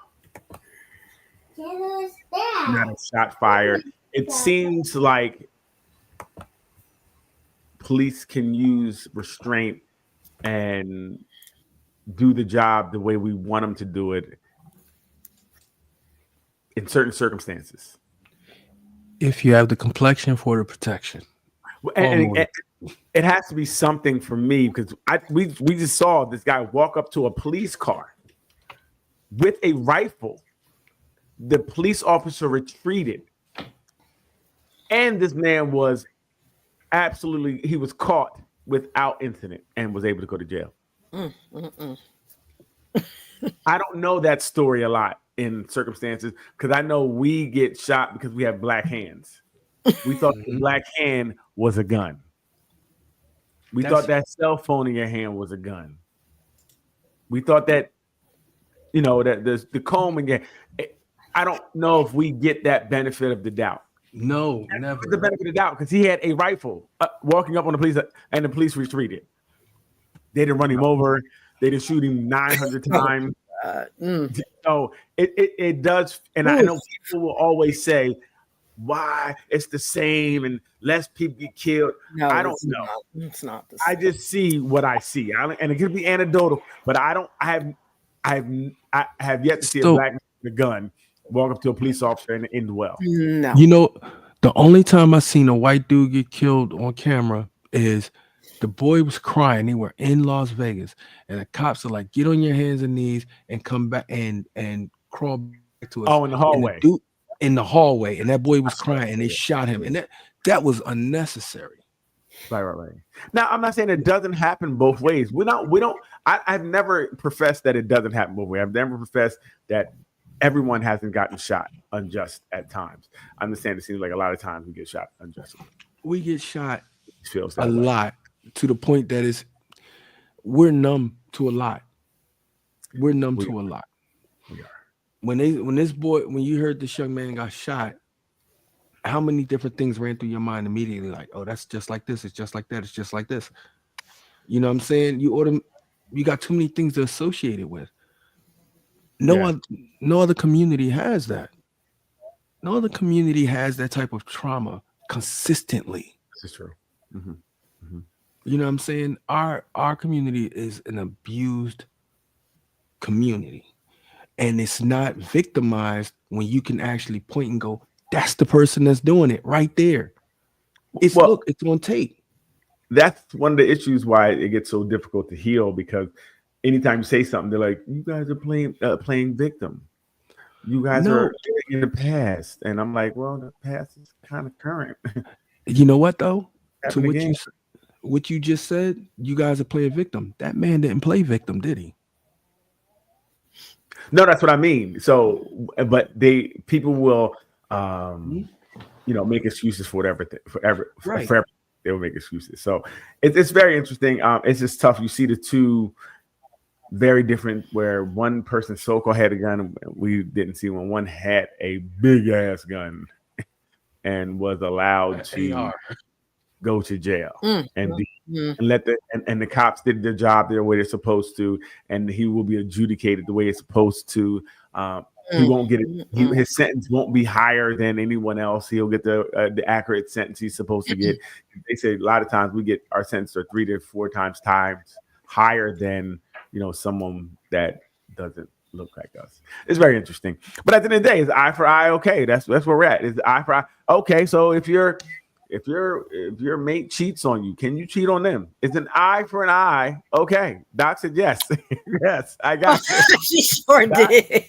Not a shot fired. It seems like police can use restraint and do the job the way we want them to do it in certain circumstances. If you have the complexion for the protection. And it has to be something for me because we just saw this guy walk up to a police car with a rifle. The police officer retreated. And this man was he was caught without incident and was able to go to jail. I don't know that story a lot in circumstances because I know we get shot because we have black hands. We thought the black hand was a gun. We thought that cell phone in your hand was a gun. We thought that the comb again. I don't know if we get that benefit of the doubt. No, never. The benefit of the doubt because he had a rifle walking up on the police and the police retreated. They didn't run him over. They didn't shoot him 900 times. So it does. And I know people will always say, why it's the same and less people get killed. No, I don't know. It's not the I same. just see what I see. And it could be anecdotal, but I have yet to see a black man with a gun walk up to a police officer and end well. No. You know, the only time I seen a white dude get killed on camera is the boy was crying. They were in Las Vegas, and the cops are like, "Get on your hands and knees and come back and crawl back to us." Oh, in the hallway. In the hallway, and that boy was crying, and they shot him, and that was unnecessary. Right. Now, I'm not saying it doesn't happen both ways. I've never professed that it doesn't happen both ways. I've never professed that everyone hasn't gotten shot unjust at times. I understand it seems like a lot of times we get shot unjustly. We get shot a lot to the point that we're numb to a lot. We're numb to a lot. We are. When you heard this young man got shot, how many different things ran through your mind immediately? Like, oh, that's just like this. It's just like that. It's just like this. You know what I'm saying? You got too many things to associate it with. No other community has that. No other community has that type of trauma consistently. This is true. Mm-hmm. Mm-hmm. You know what I'm saying? Our community is an abused community. And it's not victimized when you can actually point and go, that's the person that's doing it right there. It's on tape. That's one of the issues why it gets so difficult to heal, because anytime you say something, they're like, you guys are playing victim. You guys are in the past. And I'm like, well, the past is kind of current. You know what, though? To what you just said, you guys are playing victim. That man didn't play victim, did he? No, that's what I mean. So, but people will, make excuses for everything, for everything. They will make excuses. So it's very interesting. It's just tough. You see the two very different, where one person so-called had a gun, and we didn't see when one had a big ass gun and was allowed to go to jail and let the cops did their job the way they're supposed to, and he will be adjudicated the way it's supposed to. He won't get it. His sentence won't be higher than anyone else. He'll get the accurate sentence he's supposed to get. They say a lot of times we get our sentence 3 to 4 times higher than someone that doesn't look like us. It's very interesting. But at the end of the day, it's eye for eye. Okay, that's where we're at. It's eye for eye. Okay, so if your mate cheats on you, can you cheat on them? It's an eye for an eye. Okay, Doc said yes. Yes, I got it. She sure did.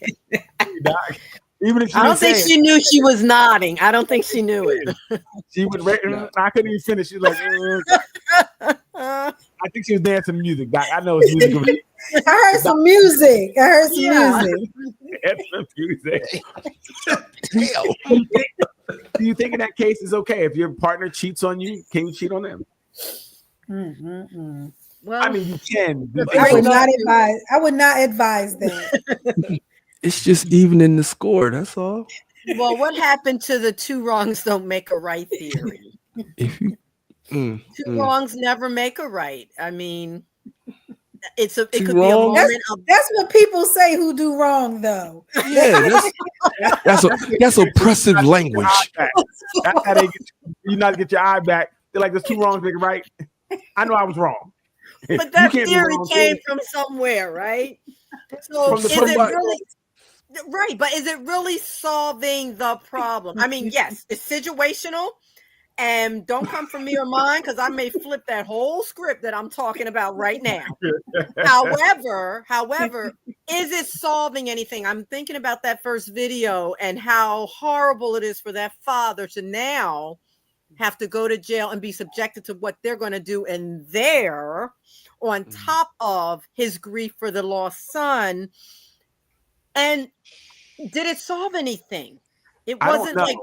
Doc, even if I don't think she knew she was nodding. I don't think she knew it. She would. I couldn't even finish. She's like, I think she was dancing to music. Doc, I know it's music. I heard some music. It's some music. Do you think in that case it's okay if your partner cheats on you? Can you cheat on them? Well, I mean, you can. I would not advise that. It's just even in the score. That's all. Well, what happened to the 2 wrongs don't make a right theory? Two wrongs never make a right. I mean, it could be a moment. That's what people say who do wrong, though. Yeah, that's oppressive language. That's how you not get your eye back. They're like, there's 2 wrongs make a right. I know I was wrong. But that theory came from somewhere, right? So is it really right? But is it really solving the problem? I mean, yes, it's situational. And don't come from me or mine, because I may flip that whole script that I'm talking about right now. However, is it solving anything? I'm thinking about that first video and how horrible it is for that father to now have to go to jail and be subjected to what they're going to do in there, on top of his grief for the lost son. And did it solve anything? It wasn't like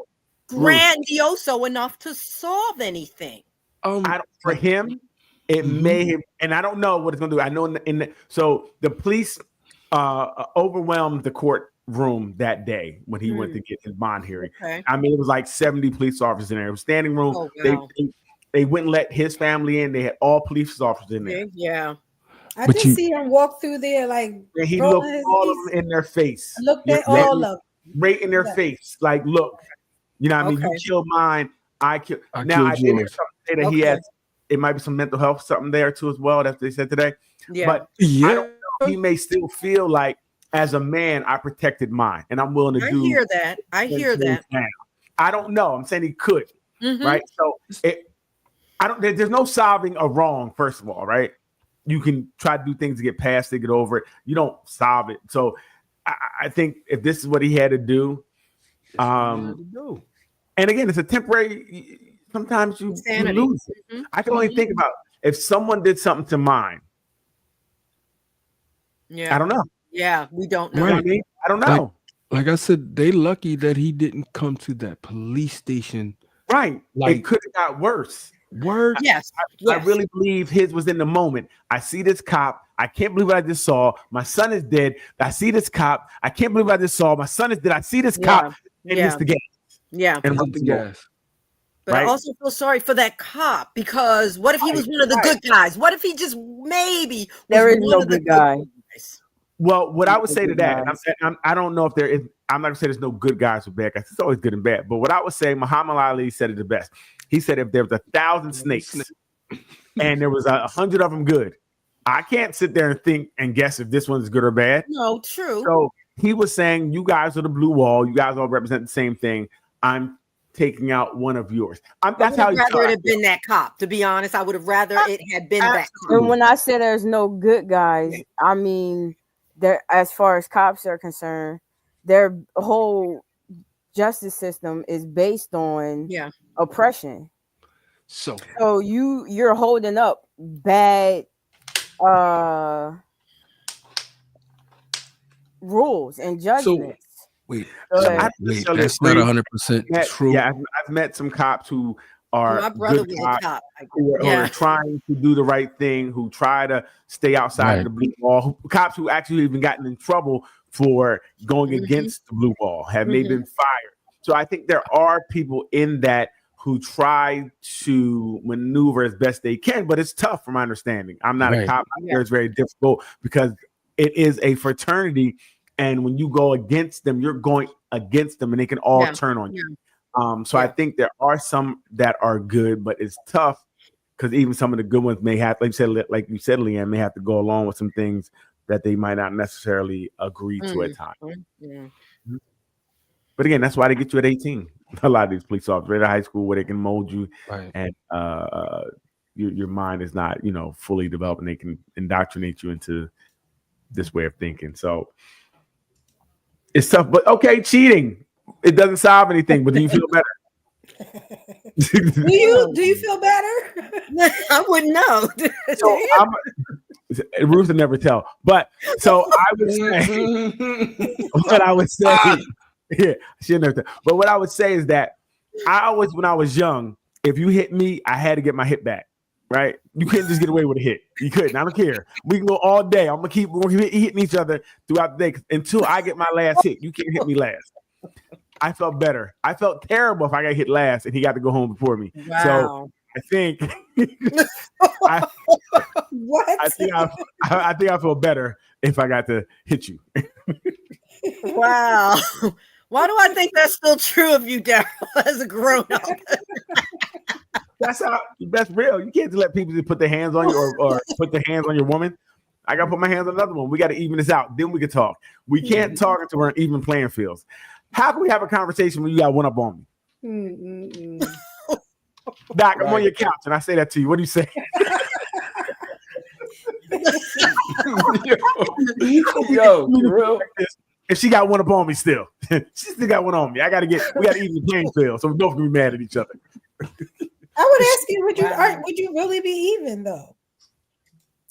grandioso enough to solve anything. For him, it may have, and I don't know what it's going to do. I know so the police overwhelmed the courtroom that day when he went to get his bond hearing. Okay. I mean, it was like 70 police officers in there. It was standing room. Oh, wow. They wouldn't let his family in. They had all police officers in there. Yeah. I But did you- see him walk through there like And he rolling looked his all eyes. of them in their face. I looked at Yeah, all of them. right in their Yeah. face. Like, look, you know what I mean? Okay. You killed mine. I killed. I Now, I killed did hear yours. something say that he Okay. has, it might be some mental health something there too as well. That's what they said today. Yeah. But I don't know. He may still feel like, as a man, I protected mine and I'm willing to I do. hear that. I hear that. now. I don't know. I'm saying he could, Mhm. right? So there's no solving a wrong, first of all, right? You can try to do things to get past it, get over it. You don't solve it. So I think if this is what he had to do, and again, it's a temporary. Sometimes you Insanity. lose it. Mhm. I can only think about if someone did something to mine. Yeah. I don't know. Yeah. We don't You know. know what I mean? I don't know. Like I said, they lucky that he didn't come to that police station. Right. It Like- could have got worse. Word. Yes. I Yes. really believe his was in the moment. I see this cop. I can't believe what I just saw. My son is dead. I see this cop. I can't believe what I just saw. My son is dead. I see this cop and Yeah. miss the game. Yeah. And Pump run the the ball. gas. But I Right. also feel sorry for that cop because what if he was one of the good guys? What if he just maybe was There is one no of the good guy. guys? Well, what I would Good say to that, guys. I don't know if there is. I'm not gonna say there's no good guys or bad guys. It's always good and bad. But what I would say, Muhammad Ali said it the best. He said if there was 1,000 snakes and there was 100 of them good, I can't sit there and think and guess if this one's good or bad. No, true. So he was saying, you guys are the blue wall. You guys all represent the same thing. I'm taking out one of yours. That's how I he would have rather felt. it had been that cop. To be honest, I would have rather it had been that cop. And when I say there's no good guys, I mean there as far as cops are concerned, their whole justice system is based on Yeah. oppression. So So you're holding up bad rules and judgments. wait, Go I ahead. wait, necessarily that's not agree. 100% Met- true. Yeah, I've met some cops who are My brother good was a cops, cop. who are Yeah. trying to do the right thing, who try to stay outside of Right. the blue wall. Cops who actually even gotten in trouble for going Mhm. against the blue wall, have maybe Mhm. been fired. So I think there are people in that who try to maneuver as best they can, but it's tough from my understanding. I'm not a Right. cop. I hear it's very difficult because it is a fraternity. And when you go against them, you're going against them and they can all Yeah. turn on you. Yeah. So I Yeah. think there are some that are good, but it's tough because even some of the good ones may have, like you said, Leanne, may have to go along with some things that they might not necessarily agree to at times. Yeah. But again, that's why they get you at 18. A lot of these police officers, right at high school, where they can mold you Right. and your mind is not, fully developed, and they can indoctrinate you into this way of thinking. So it's tough. But okay, cheating, it doesn't solve anything. But do you feel better? Do you feel better? I wouldn't know. So Ruth will never tell. But so I would say what I would say. Yeah, she'll never tell. But what I would say is that I always, when I was young, if you hit me, I had to get my hit back. Right? You couldn't just get away with a hit. You couldn't. I don't care. We can go all day. We're gonna keep hitting each other throughout the day until I get my last hit. You can't hit me last. I felt better. I felt terrible if I got hit last and he got to go home before me. So Wow. I think What? I think I feel better if I got to hit you. Wow. Why do I think that's still true of you, Daryl, as a grown up? That's real. You can't just let people just put their hands on you or put their hands on your woman. I gotta put my hands on another one. We got to even this out. Then we can talk. We can't talk until we're on even playing fields. How can we have a conversation when you got one up on me? Doc, I'm on your couch and I say that to you. What do you say? Yo, for real. If she got one up on me still, she still got one on me. We got to even the playing field, so we both can be mad at each other. I would ask you, would you really be even though?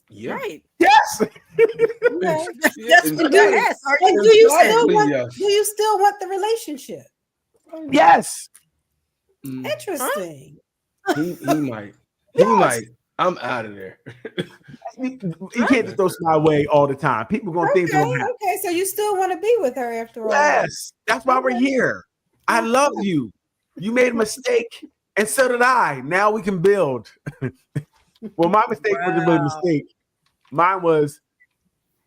Yeah. Right. Yes. Okay. That's what you asked. Are And you? do you still want the relationship? Yes. Mm, Interesting. he might. He might. I'm out of there. You can't just throw my way all the time. People gonna think Okay, gonna happen. okay. So you still want to be with her after all? Yes, that's why we're here. I love you. You made a mistake, and so did I. Now we can build. Well, my mistake wasn't really a mistake. Mine was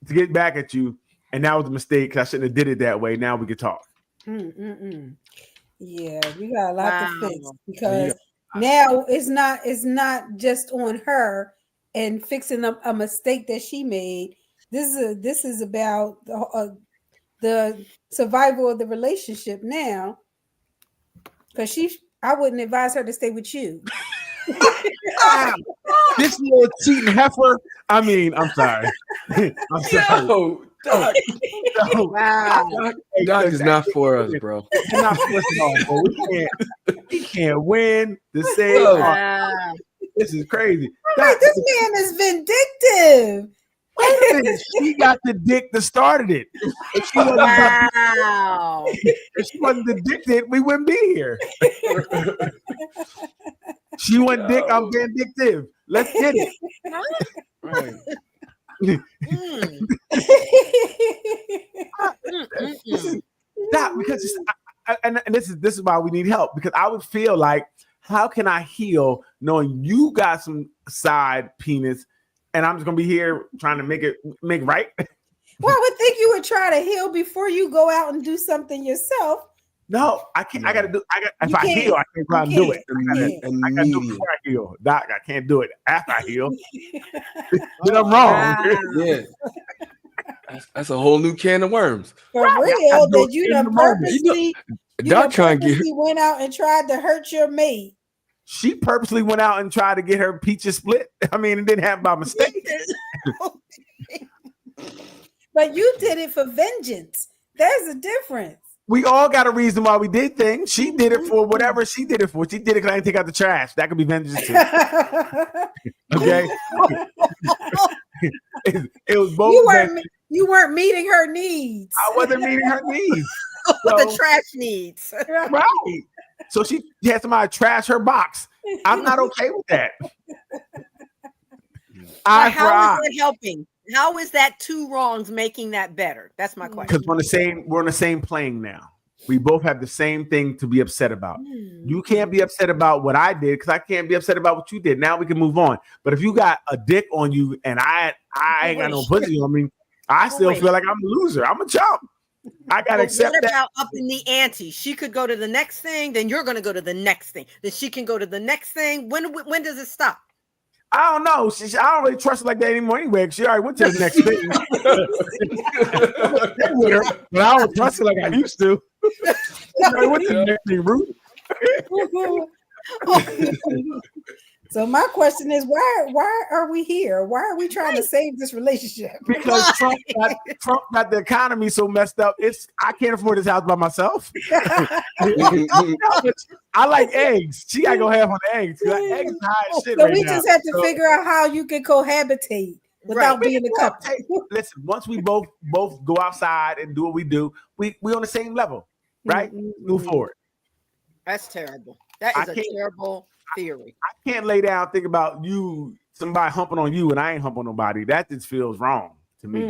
to get back at you, and that was a mistake because I shouldn't have did it that way. Now we can talk. Yeah, we got a lot to fix because now it's not just on her and fixing a mistake that she made. This is about the survival of the relationship now. Because I wouldn't advise her to stay with you. This little cheating heifer. I mean, I'm sorry. I'm sorry. Yo, Doc. Doc is not for us, bro. It's not for us at all, bro. We can't win the same. This is crazy. Right, this man is vindictive. Wait a minute. She got the dick that started it. If she wasn't addicted, we wouldn't be here. She went dick, I'm vindictive. Let's get it. Right. Because and this is why we need help, because I would feel like, how can I heal knowing you got some side penis and I'm just gonna be here trying to make right? Well, I would think you would try to heal before you go out and do something yourself. No, I can't. If I heal, I can't try and do it. I gotta do it before I heal. Doc, I can't do it after I heal. Then I'm wrong. Yeah. That's a whole new can of worms. For real, that you done purposely, Doc trying to get went out and tried to hurt your mate. She purposely went out and tried to get her peaches split. I mean, it didn't happen by mistake. But you did it for vengeance. There's a difference. We all got a reason why we did things. She did it for whatever she did it for. She did it because I didn't take out the trash. That could be vengeance too. Okay. it was both. You weren't meeting her needs. I wasn't meeting her needs. The trash needs. Right. So she had somebody trash her box. I'm not okay with that. How is that helping? How is that two wrongs making that better? That's my question. Because we're on the same plane now. We both have the same thing to be upset about. You can't be upset about what I did because I can't be upset about what you did. Now we can move on. But if you got a dick on you and I ain't got no pussy on me, I still feel like I'm a loser. I'm a chump. I gotta accept that. What about up in the ante? She could go to the next thing, then you're gonna go to the next thing. Then she can go to the next thing. When does it stop? I don't know. I don't really trust her like that anymore anyway. She already went to the next thing. But I don't trust her like I used to. I went to the next thing, Ruth. So my question is, why are we here? Why are we trying to save this relationship? Because Trump got the economy so messed up. I can't afford this house by myself. I like eggs. She gotta go half on the eggs. Like, eggs are high as shit so right we now. just have to figure out how you can cohabitate without being a couple. Hey, listen, once we both go outside and do what we do, we on the same level, right? Move forward. That's terrible. That is a terrible theory. I can't lay down and think about somebody humping on you, and I ain't humping on nobody. That just feels wrong to me.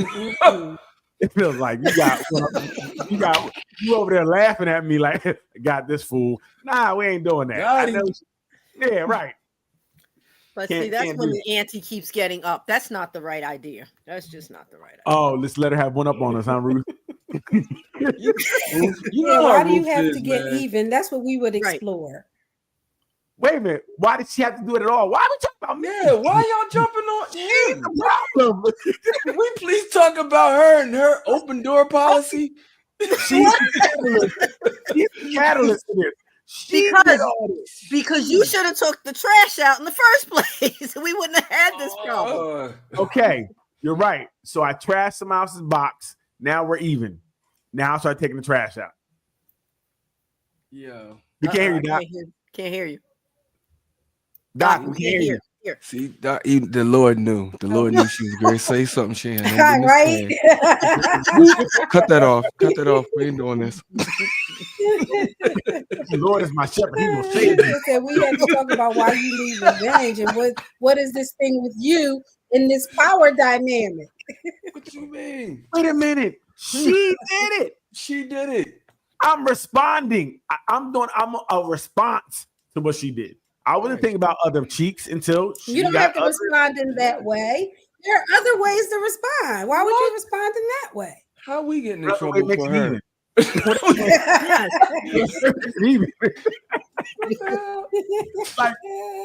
It feels like you over there laughing at me like, got this fool. Nah, we ain't doing that. Yeah, right. But see, that's when the ante keeps getting up. That's not the right idea. That's just not the right idea. Oh, let's let her have one up on us, huh, Ruth? Why do you have to get even? That's what we would explore. Wait a minute. Why did she have to do it at all? Why are we talking about me? Yeah, why y'all jumping on She's the problem. Can we please talk about her and her open door policy? She's the catalyst to this. Because you should have took the trash out in the first place. We wouldn't have had this problem. Okay, you're right. So I trashed someone else's box. Now we're even. Now I start taking the trash out. Yeah. We can't hear you, Doc. Can't hear you. Doc, we can't hear you. Here. See, Doc, the Lord knew. The Lord knew she was going to say something. She ain't right. Cut that off. Cut that off. We ain't doing this. The Lord is my shepherd; He will save me. Said we had to talk about why you need revenge and what is this thing with you in this power dynamic. What you mean? Wait a minute. She did it. She did it. I'm responding. I'm a response to what she did. I wasn't thinking about other cheeks until she You don't got have to other- respond in that way. There are other ways to respond. Why would you respond in that way? How we getting in Other way trouble makes for it her? even.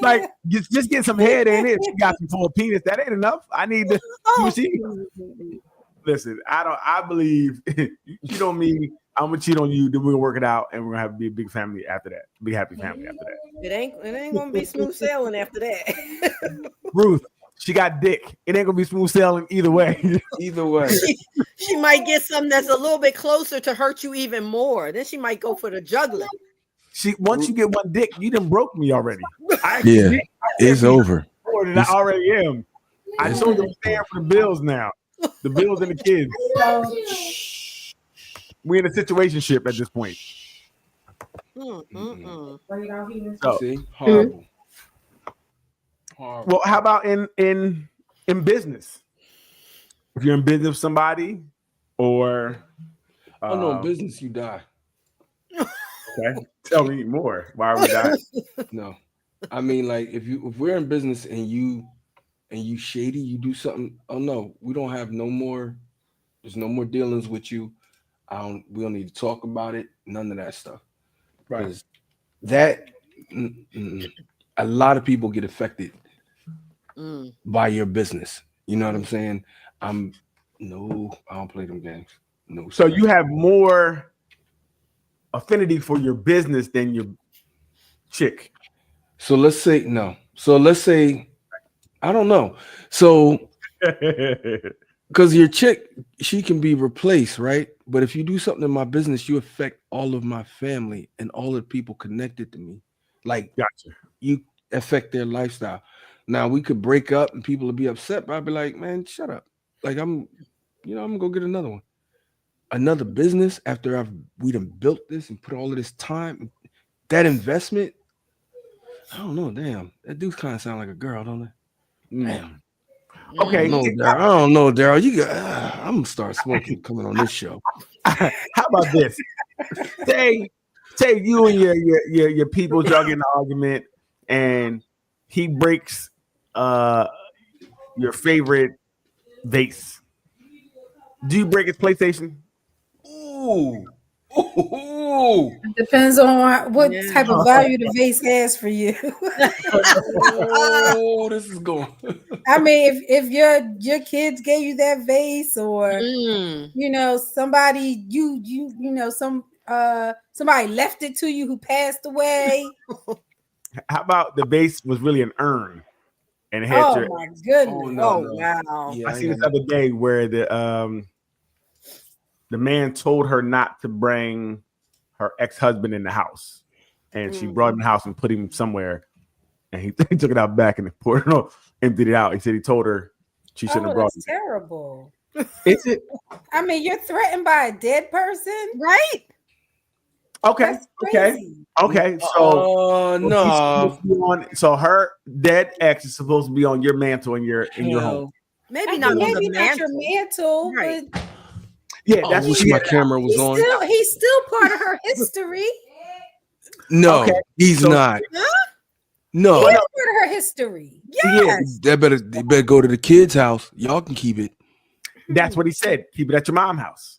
like just get some head in it. She got some full penis. That ain't enough. I need to see. Listen, I believe you know me. I'm gonna cheat on you. Then we're gonna work it out, and we're gonna have to be a big family after that. Big happy family after that. It ain't gonna be smooth sailing after that. Ruth, she got dick. It ain't gonna be smooth sailing either way. Either way. She might get something that's a little bit closer to hurt you even more. Then she might go for the juggling. Once you get one dick, you done broke me already. Yeah, it's over. More than I already am. I told you I'm staying for the bills now. The bills and the kids. We're in a situationship at this point. So, see, horrible. Horrible. well, how about in business? If you're in business with somebody, or Oh no, in business you die. okay, tell me more. Why are we dying? No, I mean like if we're in business and you shady, you do something. Oh no, we don't have no more. There's no more dealings with you. We don't need to talk about it. None of that stuff. Right. That a lot of people get affected by your business. You know what I'm saying? I don't play them games. No. So you have more affinity for your business than your chick. So let's say no. So let's say I don't know. So because your chick, she can be replaced, right? But if you do something in my business, you affect all of my family and all of the people connected to me. Like, Gotcha. You affect their lifestyle. Now we could break up and people would be upset, but I'd be like, man, shut up. Like I'm gonna go get another one. Another business after we done built this and put all of this time, that investment. I don't know, damn. That dude kind of sound like a girl, don't it? Damn. Okay. I don't know, Daryl. You got. I'm gonna start smoking coming on this show. How about this? Say you and your people y'all get in an argument, and he breaks your favorite vase. Do you break his PlayStation? Ooh. It depends on what type of value the vase has for you. Oh, this is going. I mean, if your kids gave you that vase, or somebody somebody left it to you who passed away. How about the vase was really an urn, and it had my goodness! Wow! Yeah, I seen this other day where the man told her not to bring her ex-husband in the house, and she brought him in the house and put him somewhere, and he took it out back and poured it on, emptied it out. He said he told her she shouldn't have brought it. Terrible. Is it? I mean, you're threatened by a dead person, right? Okay. Okay. So no. So her dead ex is supposed to be on your mantle in your home. Maybe not your mantle, right. But yeah, that's what my camera was on. He's still part of her history. No, he's not. No, he's part of her history. Yes. Yeah, they better go to the kids' house. Y'all can keep it. That's what he said. Keep it at your mom's house.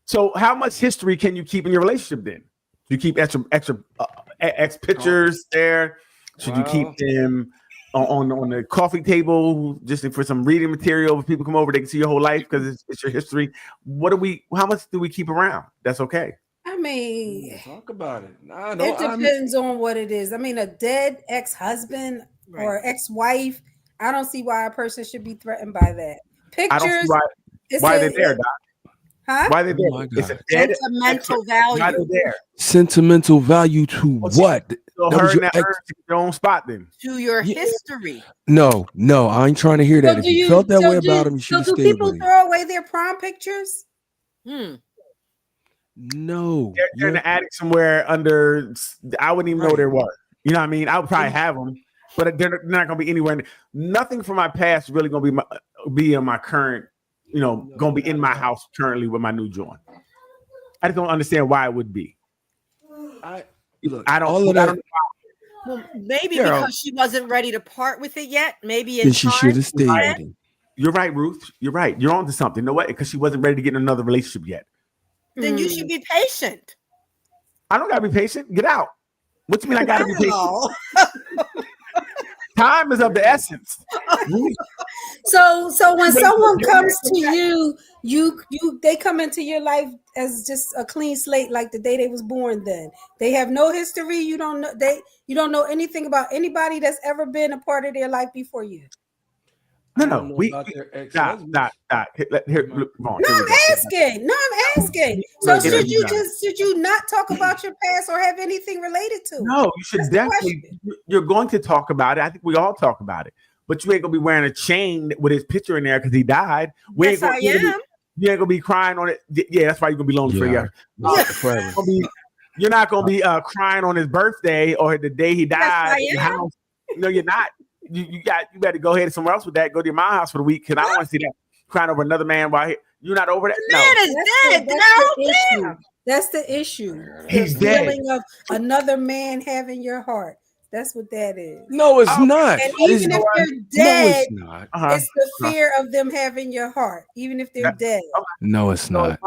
So, how much history can you keep in your relationship? Then you keep extra ex pictures there. Should you keep them on the coffee table just for some reading material? If people come over, they can see your whole life because it's your history. How much do we keep around? That's okay. I mean, talk about it. It depends on what it is. I mean, a dead ex-husband or ex-wife, I don't see why a person should be threatened by that. Pictures. I don't see why they're there, Doc. Huh? Why they there? It's a dead sentimental value. Why they there? Sentimental value to what? So her and that your own spot then. To your history. No, I ain't trying to hear that. So if you felt that way about him, you should have do stayed people with him. throw away their prom pictures? No, They're in the attic somewhere under. I wouldn't even know they were. You know what I mean? I would probably have them, but they're not going to be anywhere. Nothing from my past is really going to be in my current. You know, going to be in my house currently with my new joint. I just don't understand why it would be. I don't know. Well, maybe because she wasn't ready to part with it yet. Maybe she should have stayed with him. You're right, Ruth. You're right. You're on to something. You know what? Because she wasn't ready to get in another relationship yet. Then you should be patient. I don't gotta be patient. Get out. What you mean I gotta be patient? Time is of the essence. So when someone comes to you, they come into your life as just a clean slate, like the day they was born. Then they have no history. You don't know anything about anybody that's ever been a part of their life before you. No. Stop. Here, look, No, I'm asking. So should you not talk about your past or have anything related to it? No, you should definitely. You're going to talk about it. I think we all talk about it. But you ain't gonna be wearing a chain with his picture in there because he died. Yes, I am. You ain't gonna be crying on it. Yeah, that's why you're gonna be lonely for a year. You're not gonna be crying on his birthday or the day he died. Yes, I am. No, you're not. You got to go ahead somewhere else with that. Go to your mom's house for the week because I don't want to see that crying over another man while you're not over that. The man is dead. That's the issue. He's the dead. feeling of another man having your heart. That's what that is. No, it's not. And even if they're dead, no, it's not. It's the fear of them having your heart, even if they're dead. No, it's not.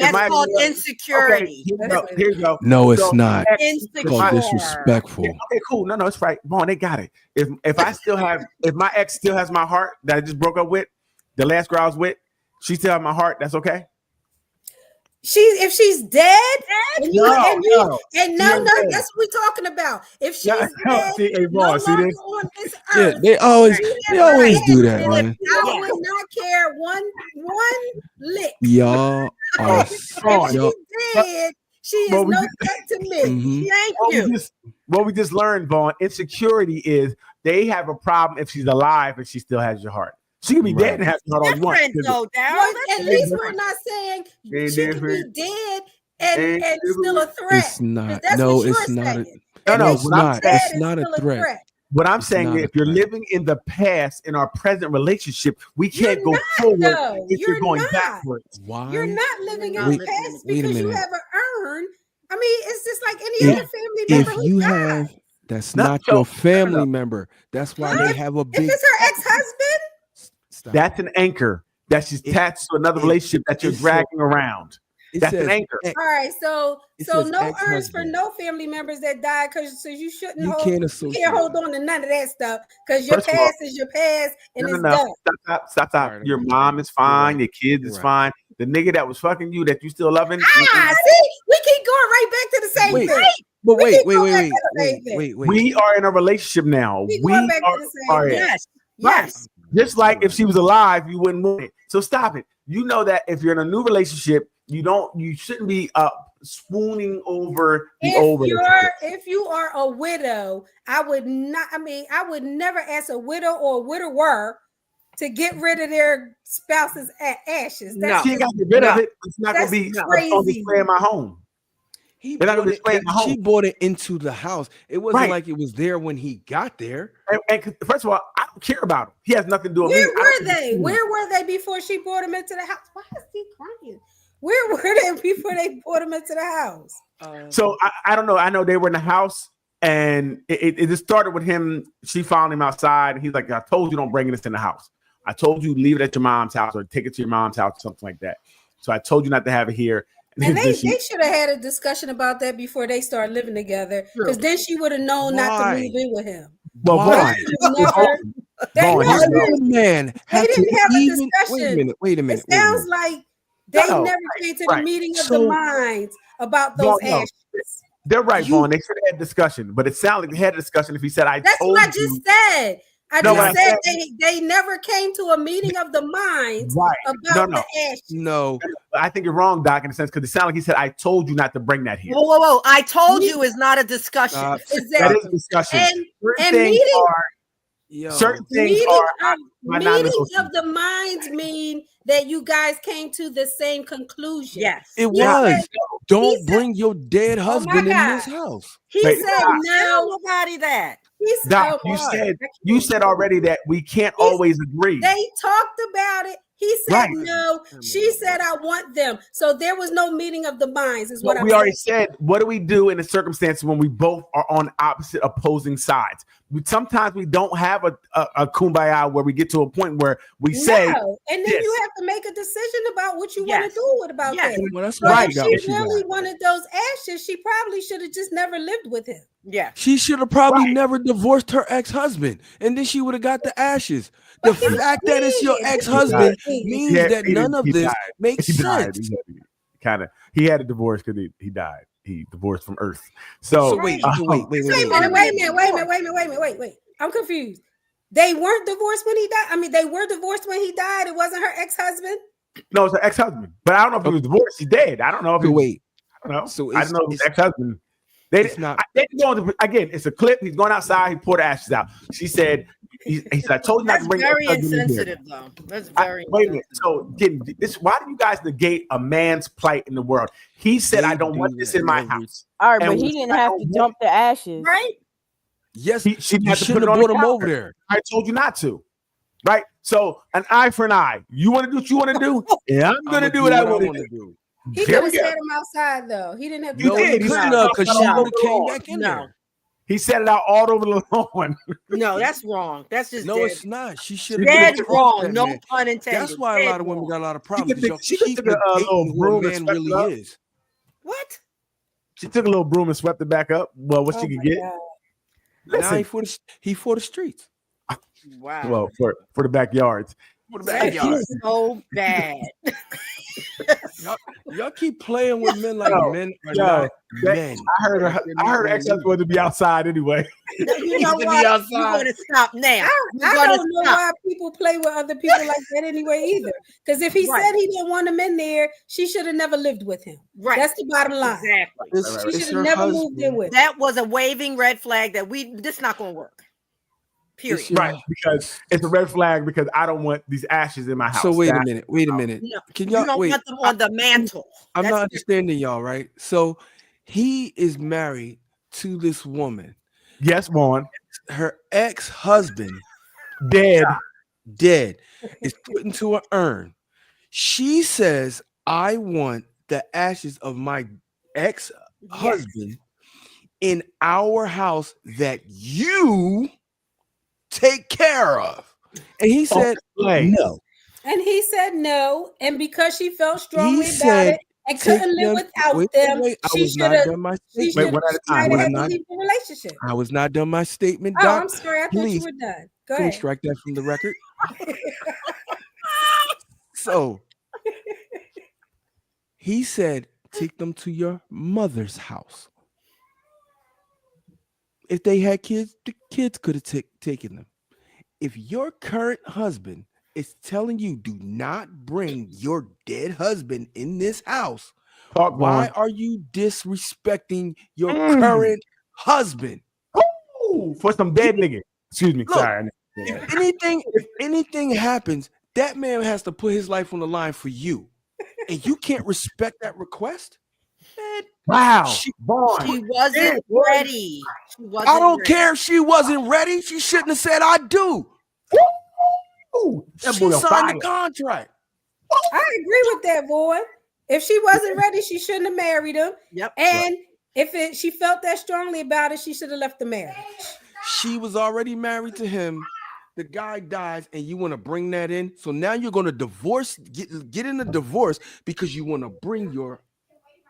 That's called insecurity. Okay, here you go. No, it's not. Insecure. Called disrespectful. Yeah, okay, cool. No, it's right. Vaughn, they got it. If my ex still has my heart that I just broke up with, the last girl I was with, she still has my heart. That's okay. If she's dead, and no, that's what we're talking about. If she's dead, on this earth, they always do that, man. I would not care one lick. Y'all are if she's dead, she is no threat to me. Mm-hmm. Thank you. What we just learned, Vaughn, insecurity is they have a problem if she's alive and she still has your heart. She can be dead and have your heart all you want. At least we're not saying she can be dead and still a threat. It's not. That's No, what it's you're not. saying. It's not. It's not a threat. What I'm saying is, if you're living in the past in our present relationship, we can't go forward if you're going backwards. Why? You're not living in the past because you haven't earned. I mean, it's just like any other family member. If you have, that's not your family member. That's why they have a big. If it's her ex-husband. That's an anchor that she's attached to another relationship that you're dragging around. That's an anchor. All right, so no earns for no family members that died because you shouldn't hold on to none of that stuff because your past is your past and it's done. Stop. Your mom is fine. Your kids is fine. The nigga that was fucking you that you still loving. See, we keep going right back to the same thing. But wait. We are in a relationship now. We are. Yes. Just like if she was alive, you wouldn't want it. So stop it. You know that if you're in a new relationship, you shouldn't be swooning over the old relationship. If you are a widow, I would never ask a widow or a widower to get rid of their spouse's ashes. She ain't got to get rid of it. It's not gonna be on display in my home. She brought it into the house. It wasn't like it was there when he got there. And first of all, I don't care about him. He has nothing to do with me. Where were they before she brought him into the house? Why is he crying? Where were they before they brought him into the house? So I don't know. I know they were in the house, and it just started with him. She found him outside, and he's like, "I told you don't bring this in the house. I told you leave it at your mom's house or take it to your mom's house, or something like that. So I told you not to have it here." And they should have had a discussion about that before they start living together, because then she would have known not to move in with him. Well, why? They didn't have a discussion. Wait a minute. It sounds like they never came to the meeting of the minds about those ashes. They're right, Vaughn. They should have had a discussion, but it sounded like they had a discussion if he said, That's what I just said. I just said they never came to a meeting of the minds about the ashes. No. I think you're wrong, Doc, in a sense, because it sounded like he said, I told you not to bring that here. Whoa. I told you is not a discussion. That is a discussion. Certain things are my Meeting non-negotiable. of the minds mean that you guys came to the same conclusion. Yes. It He was. said- Don't said- bring your dead Oh my husband in this God. house. He Wait, said Doc. Tell no. nobody that. He's Doc, oh you my said God. you said already that we can't always agree. They talked about it. He said Right. no. She said I want them. So there was no meeting of the minds, is what But I'm we already saying. said, what do we do in the circumstances when we both are on opposite opposing sides? Sometimes we don't have a kumbaya where we get to a point where we say, No, and then this. you have to make a decision about what you want Yes. to do with about Yes. that. Well, that's But why if she got she what she really got. wanted those ashes, she probably should have just never lived with him. Yeah. She should have probably Right. never divorced her ex-husband, and then she would have got the ashes. The But he fact that it's your did. ex-husband He means Yeah, that he none did- of he this died. makes he died. sense. He had a divorce because he died. He divorced from Earth. So, Wait. Wait a minute. Wait. I'm confused. They weren't divorced when he died. I mean, they were divorced when he died. It wasn't her ex-husband. No, it's her ex-husband. But I don't know if he was divorced. He's dead. I don't know if he So was, wait. I don't know. So I don't know if his ex-husband. They it's not- they go into, again, it's a clip. He's going outside. He poured the ashes out. She said, he said, I told you not That's to bring very your ex-husband in here. insensitive, though. That's very Wait a minute. insensitive. So again, why do you guys negate a man's plight in the world? He said, They I don't do want this that in my every- house. All right, And but he we didn't found have to one- dump the ashes. Right? Yes, She you had to put shouldn't it have on the brought him over counter. there. I told you not to. Right? So an eye for an eye. You want to do what you want to do? Yeah, I'm gonna do what I want to do. He There could we have go. set him outside though. He didn't have to. You No, do he did. it. He couldn't said- have, because she No. would have came back in No. there. He set it out all over the lawn. No, that's wrong. That's just No, dead. it's not. She should have Dead divorced wrong. that No man. pun intended. That's why a Dead lot of women wrong. got a lot of problems. could Y'all take- she could keep take a little negating who a broom and man swept it really up. is. What? She took a little broom and swept it back up. Well, what Oh she could my get. God. Now Listen, he for the streets. Wow. well, for the backyards. For the That's backyard. so bad. Y'all keep playing with men like Yo, men are yo, not that- men. I heard her ex-husband wanted to be outside anyway. You know He's what? gonna be You're outside. going to stop now. You're I going don't to know stop. why people play with other people like that anyway either. Because if he Right. said he didn't want him in there, she should have never lived with him. Right. That's the bottom line. Exactly. It's, She it's should her have never moved in husband. with. That was a waving red flag that this not going to work. Period. It's your- Right, because it's a red flag because I don't want these ashes in my house. So wait a That- minute. Wait a minute. No, Can you y'all don't wait? want them on the mantle. I'm That's not different. understanding y'all, right? So he is married to this woman. Yes, Vaughn. Her ex-husband, Dead. dead, is put into an urn. She says, I want the ashes of my ex-husband in our house that you take care of. And he said, Play. no. And he said no. And because she felt strongly about said, it and couldn't live without them, I she was should not have. done my She statement. Wait, one at a time. might Was have not- to leave the relationship. I was not done my statement, Oh, Doc. I'm sorry. I thought please. you were done. Go Please ahead. strike that from the record. So he said, take them to your mother's house. If they had kids, the kids could have taken them. If your current husband is telling you, do not bring your dead husband in this house, Talk, why Vaughn. are you disrespecting your Mm. current husband? Ooh, for some dead nigga. Excuse me. Look, Sorry. If anything happens, that man has to put his life on the line for you, and you can't respect that request. Man, Wow. She- Vaughn. She wasn't ready. She wasn't I don't ready. care if she wasn't ready. She shouldn't have said I do. Ooh, that She boy on signed fire. the contract. I agree with that, boy. If she wasn't ready, she shouldn't have married him. Yep. And if she felt that strongly about it, she should have left the marriage. She was already married to him. The guy dies, and you want to bring that in. So now you're going to get in a divorce because you want to bring your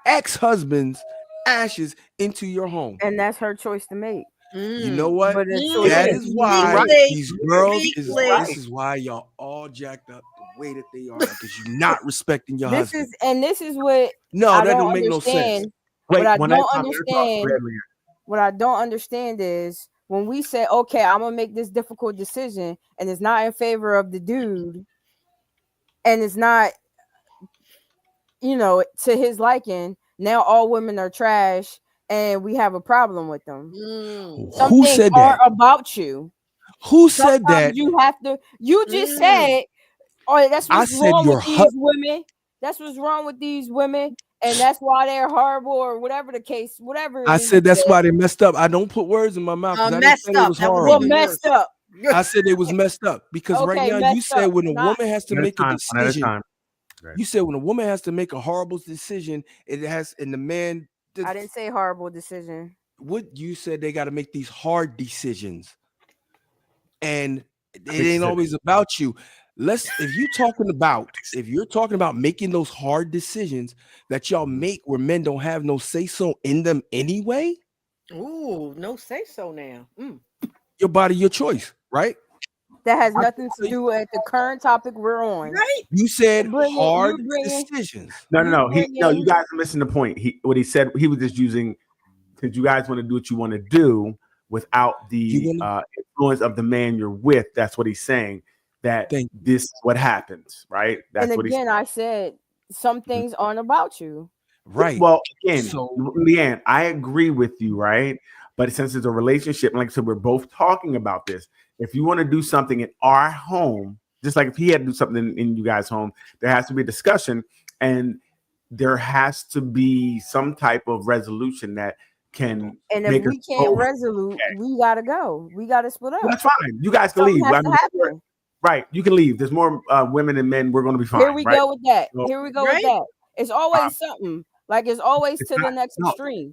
ex-husband's ashes into your home. And that's her choice to make. You know what? But it's Mm. choice That to is make. why Right. these girls Right. this is why y'all all jacked up the way that they are because you're not respecting your This husband. this is what No, I that don't don't make no sense. understand. Wait, What I one don't at a time. Let her talk. understand- Go ahead, Leah. What I don't understand is when we say, okay, I'm gonna make this difficult decision, and it's not in favor of the dude, and it's not, to his liking. Now all women are trash, and we have a problem with them. Mm. Some Who things said aren't that? about you. Who said Sometimes that? you have to. You just said, "Oh, that's I what's said wrong your with these women. That's what's wrong with these women, and that's why they're horrible, or whatever the case, whatever." It I is said you that's why they messed up. I don't put words in my mouth because I didn't Messed say it up. was That was horrible. even messed up. I said it was messed up because right Okay, now you messed said up. when a Not- woman has to One at a make a time, one at a decision. time. Right. You said when a woman has to make a horrible decision, it has, and the man. I didn't say horrible decision. What you said, they got to make these hard decisions, and it think you ain't said always about you. If you're talking about making those hard decisions that y'all make where men don't have no say so in them anyway, Ooh, no say so now. your body, your choice, right? That has nothing to do with the current topic we're on. Right? You said You bring it- hard you bring it- decisions. No. bring No, you in- guys are missing the point. What he said, he was just using because you guys want to do what you want to do without the influence of the man you're with. That's what he's saying. That this is what happens, right? That's and what again, I said some things aren't about you. Right. Well, again, So- Leanne, I agree with you, right? But since it's a relationship, like I said, we're both talking about this. If you want to do something in our home, just like if he had to do something in you guys' home, there has to be a discussion, and there has to be some type of resolution that can. And if make we us can't both resolute, okay. we gotta go. We gotta split up. Well, that's fine. You guys can Something leave. has I to mean, happen. right, you can leave. There's more women than men. We're going to be fine. Here we right? go with that. So- Here we go Right? with that. It's always something. Like it's always It's to the not- next no. extreme.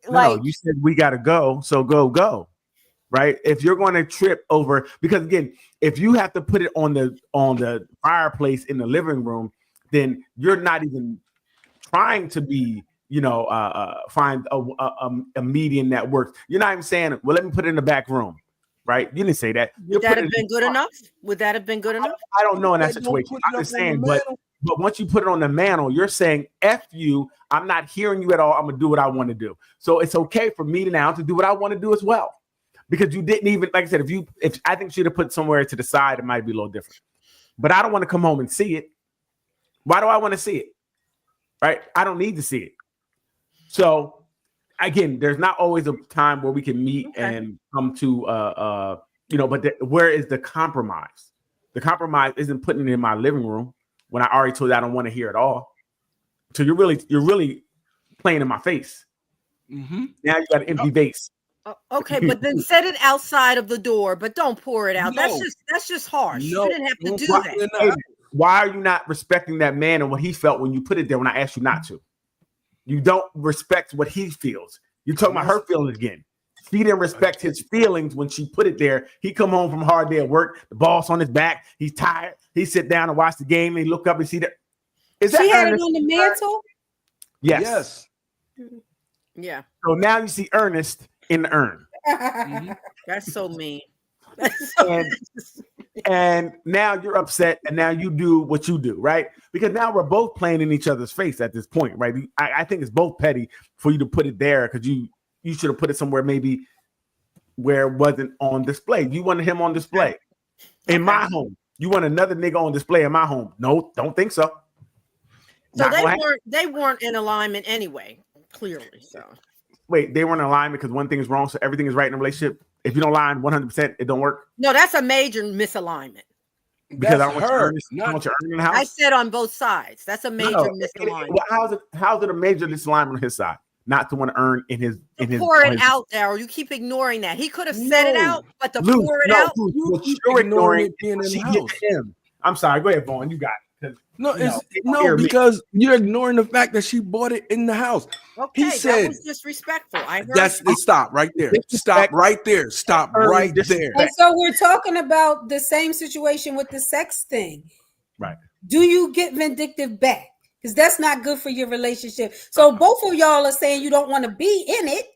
No, Like you said we got to go, so go. Right? If you're going to trip over, because again, if you have to put it on the fireplace in the living room, then you're not even trying to be, find a median that works. You're not even saying, well, let me put it in the back room. Right? You didn't say that. Would that have been good enough? Would that have been good enough? I don't know in that Don't situation. put it I'm up just on the saying, but once you put it on the mantle, you're saying, F you, I'm not hearing you at all. I'm going to do what I want to do. So it's okay for me now to do what I want to do as well. Because you didn't even, like I said, if I think she'd have put somewhere to the side, it might be a little different. But I don't want to come home and see it. Why do I want to see it? Right? I don't need to see it. So again, there's not always a time where we can meet and come to but where is the compromise? The compromise isn't putting it in my living room when I already told you I don't want to hear it all. So you're really playing in my face. Mm-hmm. Now you got an empty vase. Okay, but then set it outside of the door, but don't pour it out. No. That's just harsh. No. You didn't have to do Why, that. why are you not respecting that man and what he felt when you put it there when I asked you not to? You don't respect what he feels. You're talking about her feelings again. She didn't respect his feelings when she put it there. He come home from a hard day at work, the boss on his back, he's tired. He sit down and watch the game and he look up and see that. Is that She had it Ernest? on the mantle. Yes. Yeah, So now you see Ernest in the urn. that's so mean. And now you're upset, and now you do what you do, right? Because now we're both playing in each other's face at this point, right? I think it's both petty for you to put it there because you should have put it somewhere maybe where it wasn't on display. You wanted him on display in my home. You want another nigga on display in my home? No, don't think so. So Not gonna happen. they weren't in alignment anyway, clearly. So Wait, they weren't in alignment because one thing is wrong, so everything is right in a relationship. If you don't align 100%, it don't work. no, that's a major misalignment. Because That's I want you to her, earn this- I want you to earn in the house. I said on both sides. That's a major misalignment. Well, how's it a major misalignment on his side? Not to want to earn in his Pour on it his- out, Daryl. You keep ignoring that. He could have said it No. out, but to Luke, pour it no, out. Luke, You what keep you're ignoring ignoring it being in she the get house. to him. I'm sorry. Go ahead, Vaughn. You got it. No, You know, it's they don't hear me. because you're ignoring the fact that she bought it in the house. Okay, He said that was disrespectful. I heard that's you. stop right there. Stop right there. Stop right there. And so we're talking about the same situation with the sex thing. Right. Do you get vindictive back? Because that's not good for your relationship. So both of y'all are saying you don't want to be in it.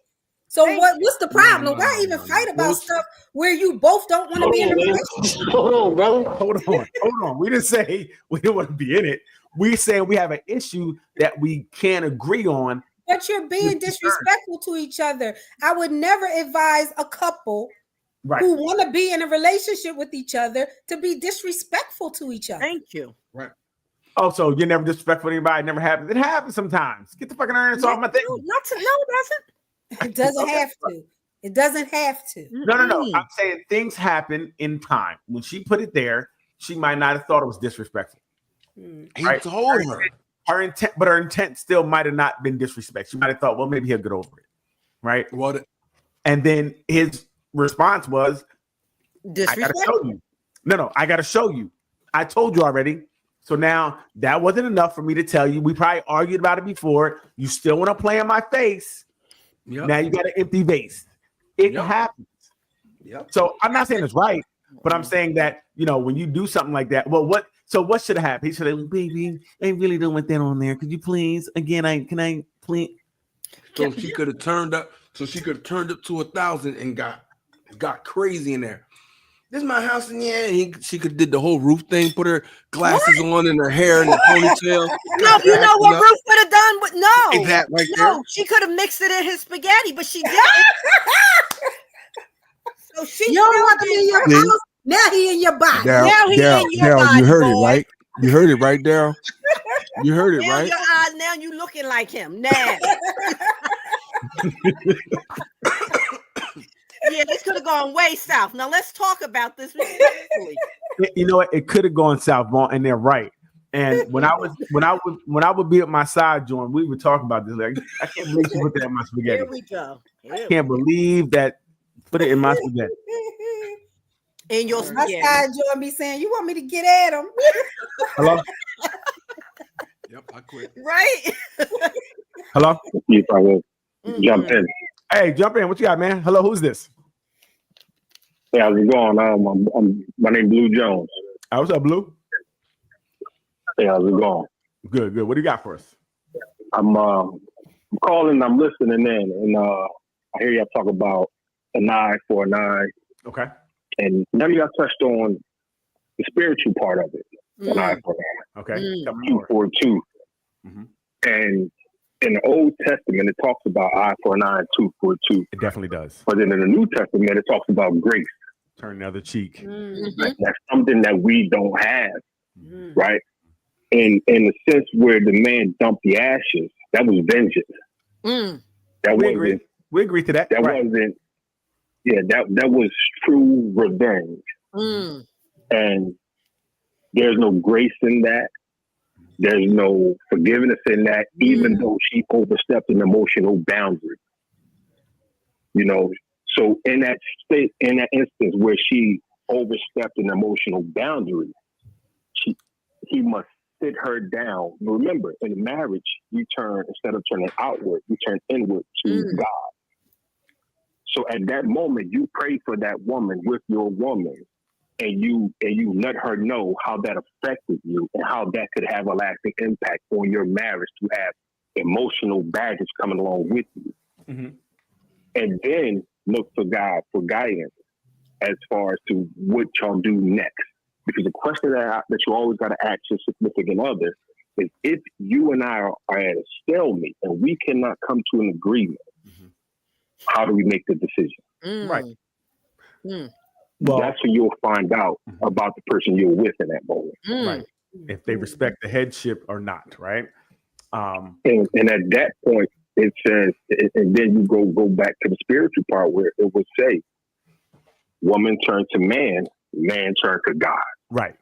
So what's the problem? Why even fight about stuff where you both don't want to be in a relationship? Hold on, brother. Hold on. We didn't say we didn't want to be in it. We saying we have an issue that we can't agree on. But you're being disrespectful to each other. I would never advise a couple Right. who want to be in a relationship with each other to be disrespectful to each other. Thank you. Oh, so you're never disrespectful to anybody? It never happens. It happens sometimes. Get the fucking earnings off my thing. No, it doesn't. It doesn't have to. It doesn't have to. No. I'm saying things happen in time. When she put it there, she might not have thought it was disrespectful. He told her. Her intent still might have not been disrespect. She might have thought, well, maybe he'll get over it. Right? What? And then his response was, disrespect. I gotta show you. No, I gotta show you. I told you already. So now that wasn't enough for me to tell you. We probably argued about it before. You still want to play in my face. Yep. Now you got an empty vase. It happens. Yep. So I'm not saying it's right, but I'm saying that, when you do something like that, well, what should have happened? He should have, baby, I really don't want that on there. Could you please, again, can I please? So she could have turned up. So she could have turned up to 1,000 and got crazy in there. This is my house, and she could have did the whole Ruth thing, put her glasses on and her hair in the ponytail. No, you know what Ruth would have done? But no, exactly. Right no, there. She could have mixed it in his spaghetti, but she didn't. So she You don't want to be in your house. Now he in your body. Now he in your body. You heard boy. it, right? You heard it, right, Daryl? You heard it, now right? Your eyes, now you looking like him. Now. Yeah, this could have gone way south. Now let's talk about this respectfully. You know what? It could have gone south, and they're right. And when I would be at my side joint, we would talk about this. Like, I can't believe you put that in my spaghetti. Here we go. I can't believe that. Put it in my spaghetti. In your My spaghetti. side joint be saying, "You want me to get at him?" Hello. Yep, I quit. Right. Hello. If I will jump in. Hey, jump in. What you got, man? Hello. Who's this? Hey, how's it going? My name Blue Jones. Hey, what's up, Blue? Hey, how's it going? Good. What do you got for us? I'm calling. I'm listening in, and I hear y'all talk about an eye for an eye. Okay. And none of y'all touched on the spiritual part of it. An eye for an eye. Okay. Two for a two. Mm-hmm. And in the Old Testament, it talks about eye for an eye, two for a two. It definitely does. But then in the New Testament, it talks about grace. Turn the other cheek. That's something that we don't have, right? And in the sense where the man dumped the ashes, that was vengeance. That we wasn't. agree. We agree to that. That wasn't. Yeah, that was true revenge. And there's no grace in that. There's no forgiveness in that, even though she overstepped an emotional boundary. So in that state, in that instance where she overstepped an emotional boundary, he must sit her down. Remember, in a marriage, you turn, instead of turning outward, you turn inward to God. So at that moment, you pray for that woman with your woman, and you let her know how that affected you and how that could have a lasting impact on your marriage to have emotional baggage coming along with you. And then look for God for guidance as far as to what y'all do next. Because the question that you always got to ask your significant other is, if you and I are at a stalemate and we cannot come to an agreement, how do we make the decision? Right. Well, that's when you'll find out about the person you're with in that moment. Right. If they respect the headship or not, right? And at that point, it says, and then you go back to the spiritual part where it would say, woman turn to man, man turn to God. Right.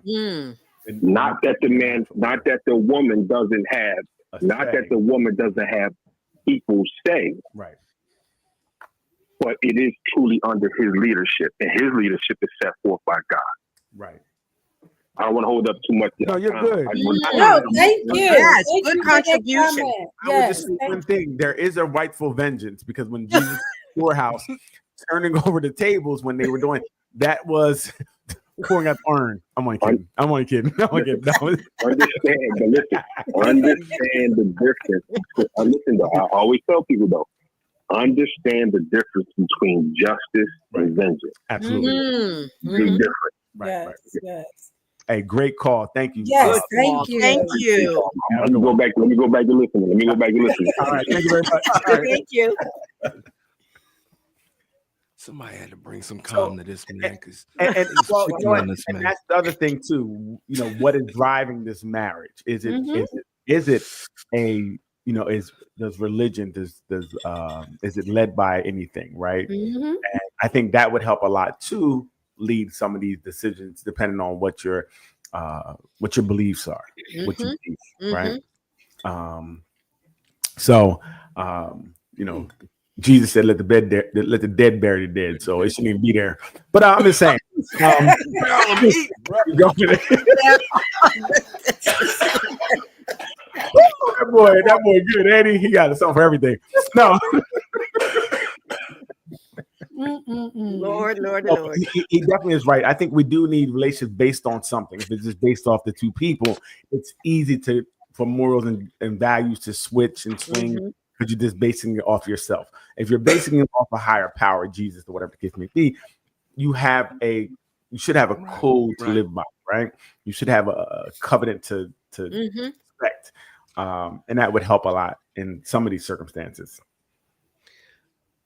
Not that the woman doesn't have, that the woman doesn't have equal say. Right. But it is truly under his leadership, and his leadership is set forth by God. Right. I don't want to hold up too much. No, you're good. No, thank you. Yes, Thank good you for that contribution. comment. I would just say one thing: there is a rightful vengeance, because when Jesus your house turning over the tables when they were doing that was pouring out the urn. I'm only kidding. Understand the difference. I always tell people though, understand the difference between justice and vengeance. Absolutely. Big difference. Right. Yes. Hey, great call. Thank you. Yes, thank you. Thank you. Let me go back to listening. All right. Thank you very much. Thank you. Somebody had to bring some calm to this man, because and that's the other thing too. What is driving this marriage? Is it a does religion, is it led by anything, right? Mm-hmm. And I think that would help a lot to lead some of these decisions, depending on what your beliefs are, what you believe, right? So Jesus said, "Let the dead bury the dead." So it shouldn't even be there. But I'm just saying. That boy, good, Eddie. He got something for everything. No. Lord. He definitely is right. I think we do need relationships based on something. If it's just based off the two people, it's easy for morals and values to switch and swing because you're just basing it off yourself. If you're basing it off a higher power, Jesus or whatever the case may be, you should have a code to live by, right? You should have a covenant to respect. And that would help a lot in some of these circumstances.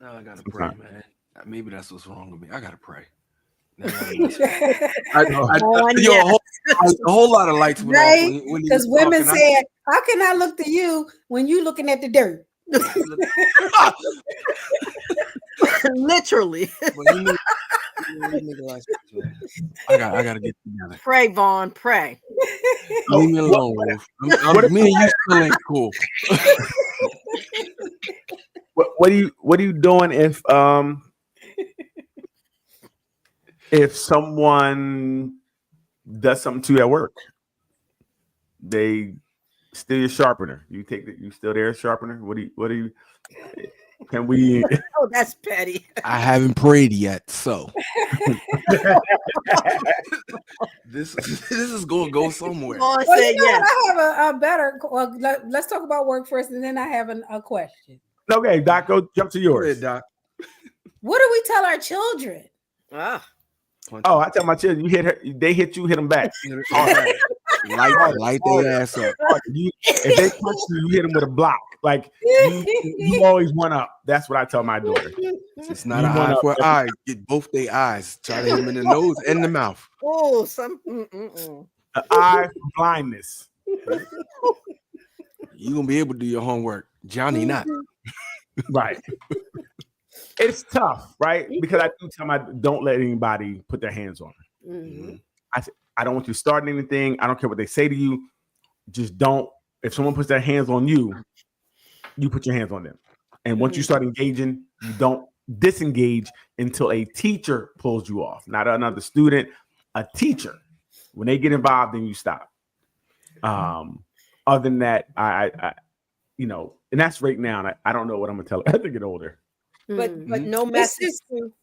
I gotta pray, man. Maybe that's what's wrong with me. I gotta pray. A whole lot of lights went right? off Because women said, "How can I look to you when you looking at the dirt?" Literally. I gotta get together. Pray, Vaughn. Pray. Leave me alone, Wolf. Me and you still ain't cool. What are you doing if someone does something to you at work? They steal your sharpener. You still there, sharpener? What do you can we Oh, that's petty. I haven't prayed yet, so this is gonna go somewhere. Well, I have a better. Well, let's talk about work first, and then I have a question. Okay, Doc, go jump to yours. Ahead, Doc. What do we tell our children? Oh, I tell my children, you hit her, they hit you, hit them back. Light their ass up. If they punch you, hit them with a block. Like you always one up. That's what I tell my daughter. It's not an eye for an eye. Get both their eyes. Try to hit them in the nose and the mouth. Oh, An eye for blindness. You gonna be able to do your homework, Johnny? Not right. It's tough, right? Because I do tell don't let anybody put their hands on her. I don't want you starting anything. I don't care what they say to you. Just don't. If someone puts their hands on you, you put your hands on them. And once you start engaging, you don't disengage until a teacher pulls you off, not another student, a teacher. When they get involved, then you stop. Other than that, I and that's right now. And I don't know what I'm gonna tell her as they get older. But no message.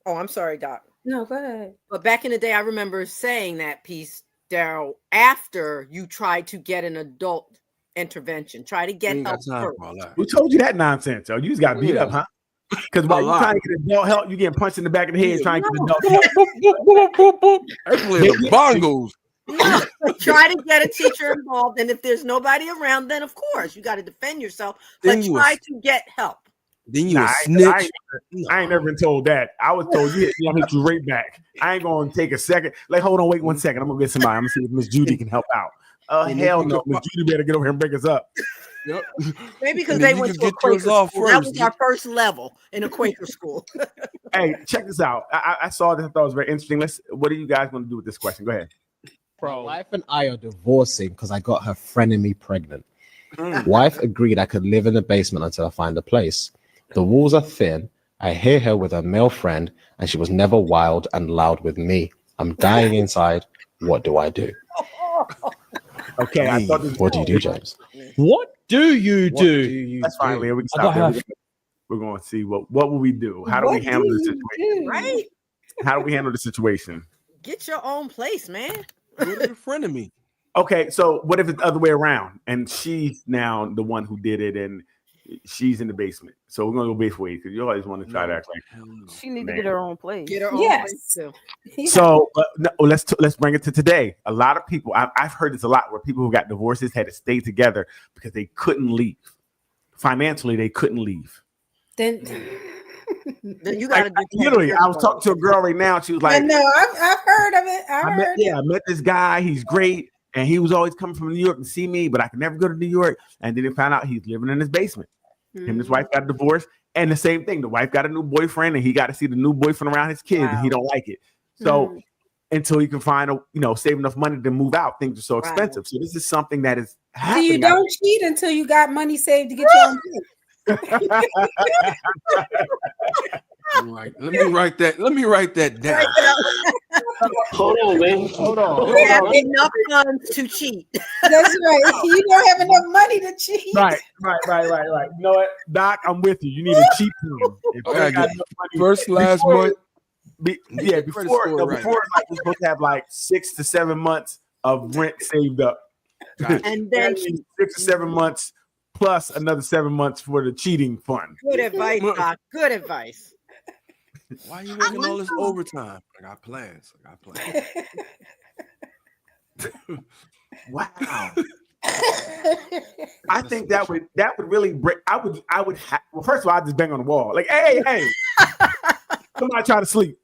Oh, I'm sorry, Doc. No, go ahead. But back in the day, I remember saying that piece, Daryl, after you tried to get an adult intervention, try to get help first. Who told you that nonsense? Oh, you just got beat up, huh? Because while you're trying to get adult help, you getting punched in the back of the head trying to get adult help. I play the bongos. No, try to get a teacher involved, and if there's nobody around, then of course you got to defend yourself. But try to get help. Then you a snitch. I ain't never been told that. I was told you I'm hit you right back. I ain't gonna take a second. Like, hold on, wait 1 second. I'm gonna get somebody. I'm gonna see if Miss Judy can help out. Hell no, Miss Judy better get over here and break us up. Yep. Maybe because they went to a Quaker school. That was our first level in a Quaker school. Hey, check this out. I saw this. I thought it was very interesting. What are you guys going to do with this question? Go ahead. My wife and I are divorcing because I got her frenemy pregnant. Wife agreed I could live in the basement until I find a place. The walls are thin. I hear her with her male friend, and she was never wild and loud with me. I'm dying inside. What do I do? Okay, I thought what do you do, James? What do you do? That's fine, Leah. We can stop there. We're going to see what will we do. How do we handle the situation? Right? How do we handle the situation? Get your own place, man. You're a friend of me. Okay, so what if it's the other way around and she's now the one who did it and she's in the basement? So we're gonna go both ways because you always want to try to act like she needs to get her own place. Get her own place too. So let's bring it to today. A lot of people, I've heard this a lot, where people who got divorces had to stay together because they couldn't leave. Financially, they couldn't leave. Then you got to literally. I was talking to a girl right now. She was like, "No, I've heard of it. I met this guy. He's great. And he was always coming from New York to see me, but I could never go to New York. And then he found out he's living in his basement. Him and his wife got divorced. And the same thing, the wife got a new boyfriend, and he got to see the new boyfriend around his kids, and he don't like it. So until he can find, save enough money to move out, things are so expensive. So this is something that is happening. So you don't cheat until you got money saved to get your own place. Right. Let me write that down. Hold on, man. Hold on. You have enough funds to cheat. That's right. You don't have enough money to cheat. Right. You know what, Doc? I'm with you. You need a cheap one. If you ain't got enough money, First, last month. Before like, we're supposed to have like 6 to 7 months of rent saved up. And then 6 to 7 months plus another 7 months for the cheating fund. good advice, Doc. Good advice. Why are you working all this overtime? I got plans. Wow. I think that would really break. Well, first of all, I just bang on the wall. Like, hey, somebody trying to sleep.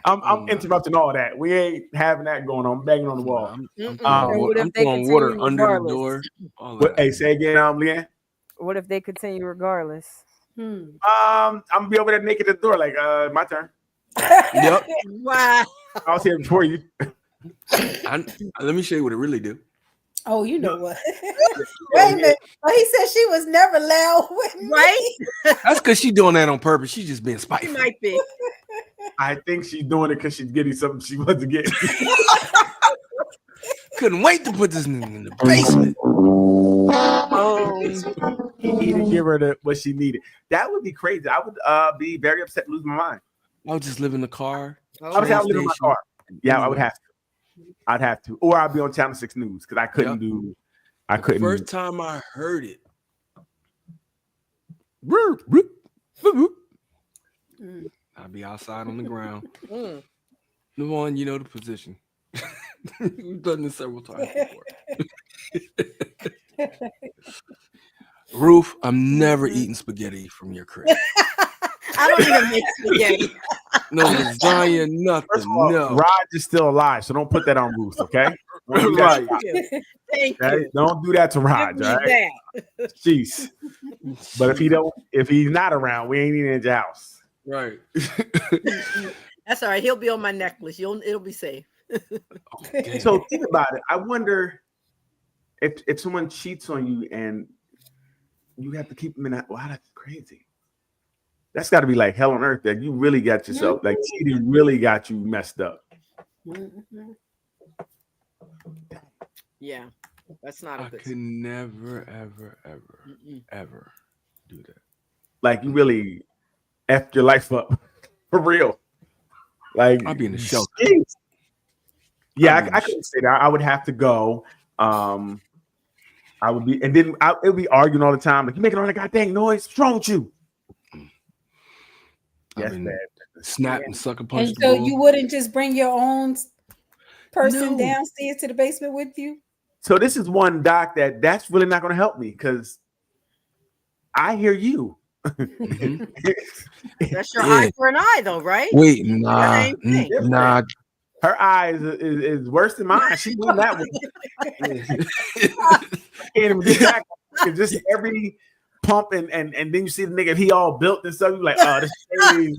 I'm interrupting all that. We ain't having that going on. I'm banging on the wall. I'm throwing water under the door. Hey, say again, Leanne. What if they continue regardless? I'm gonna be over there naked at the door. Like, my turn. Yep. Wow. I was here before you. Let me show you what it really do. Oh, you know what? Wait a minute. Oh, he said she was never loud with me. Right? That's because she's doing that on purpose. She's just being spiteful. She might be. I think she's doing it because she's getting something she wasn't getting. Couldn't wait to put this in the basement. He needed to give her what she needed. That would be crazy. I would be very upset and lose my mind. I would just live in the car. I would have to live in my car. Yeah, I would have to. I'd have to. Or I'd be on Channel 6 News because I couldn't do. I couldn't. The first time I heard it. I'd be outside on the ground. Devon, you know the position. We've done this several times before. Ruth, I'm never eating spaghetti from your crib. I don't even make spaghetti. No lasagna, nothing. First of all, no. Raj is still alive, so don't put that on Ruth, okay? Right. Thank you. Don't do that to Raj, all right? Jeez. But if he's not around, we ain't eating at your house. Right. That's all right. He'll be on my necklace. It'll be safe. Okay. So think about it. I wonder if someone cheats on you and you have to keep them in that. Wow, that's crazy. That's got to be like hell on earth. That you really got yourself like cheating really got you messed up. Yeah, that's not. I could never, ever do that. Like you really effed your life up for real. Like I'll be in the shelter. Yeah, I couldn't say that. I would have to go. I would be, and then it would be arguing all the time. Like you making all that goddamn noise. What's wrong with you? Yes, man. Snap and suck a punch. And so you wouldn't just bring your own person downstairs to the basement with you? So this is one, Doc, that's really not going to help me because I hear you. That's your eye for an eye, though, right? Wait, nah. Her eyes is worse than mine. She's doing that one. Can't even do that. Just every pump and then you see the nigga, he all built and stuff. You like, oh, this is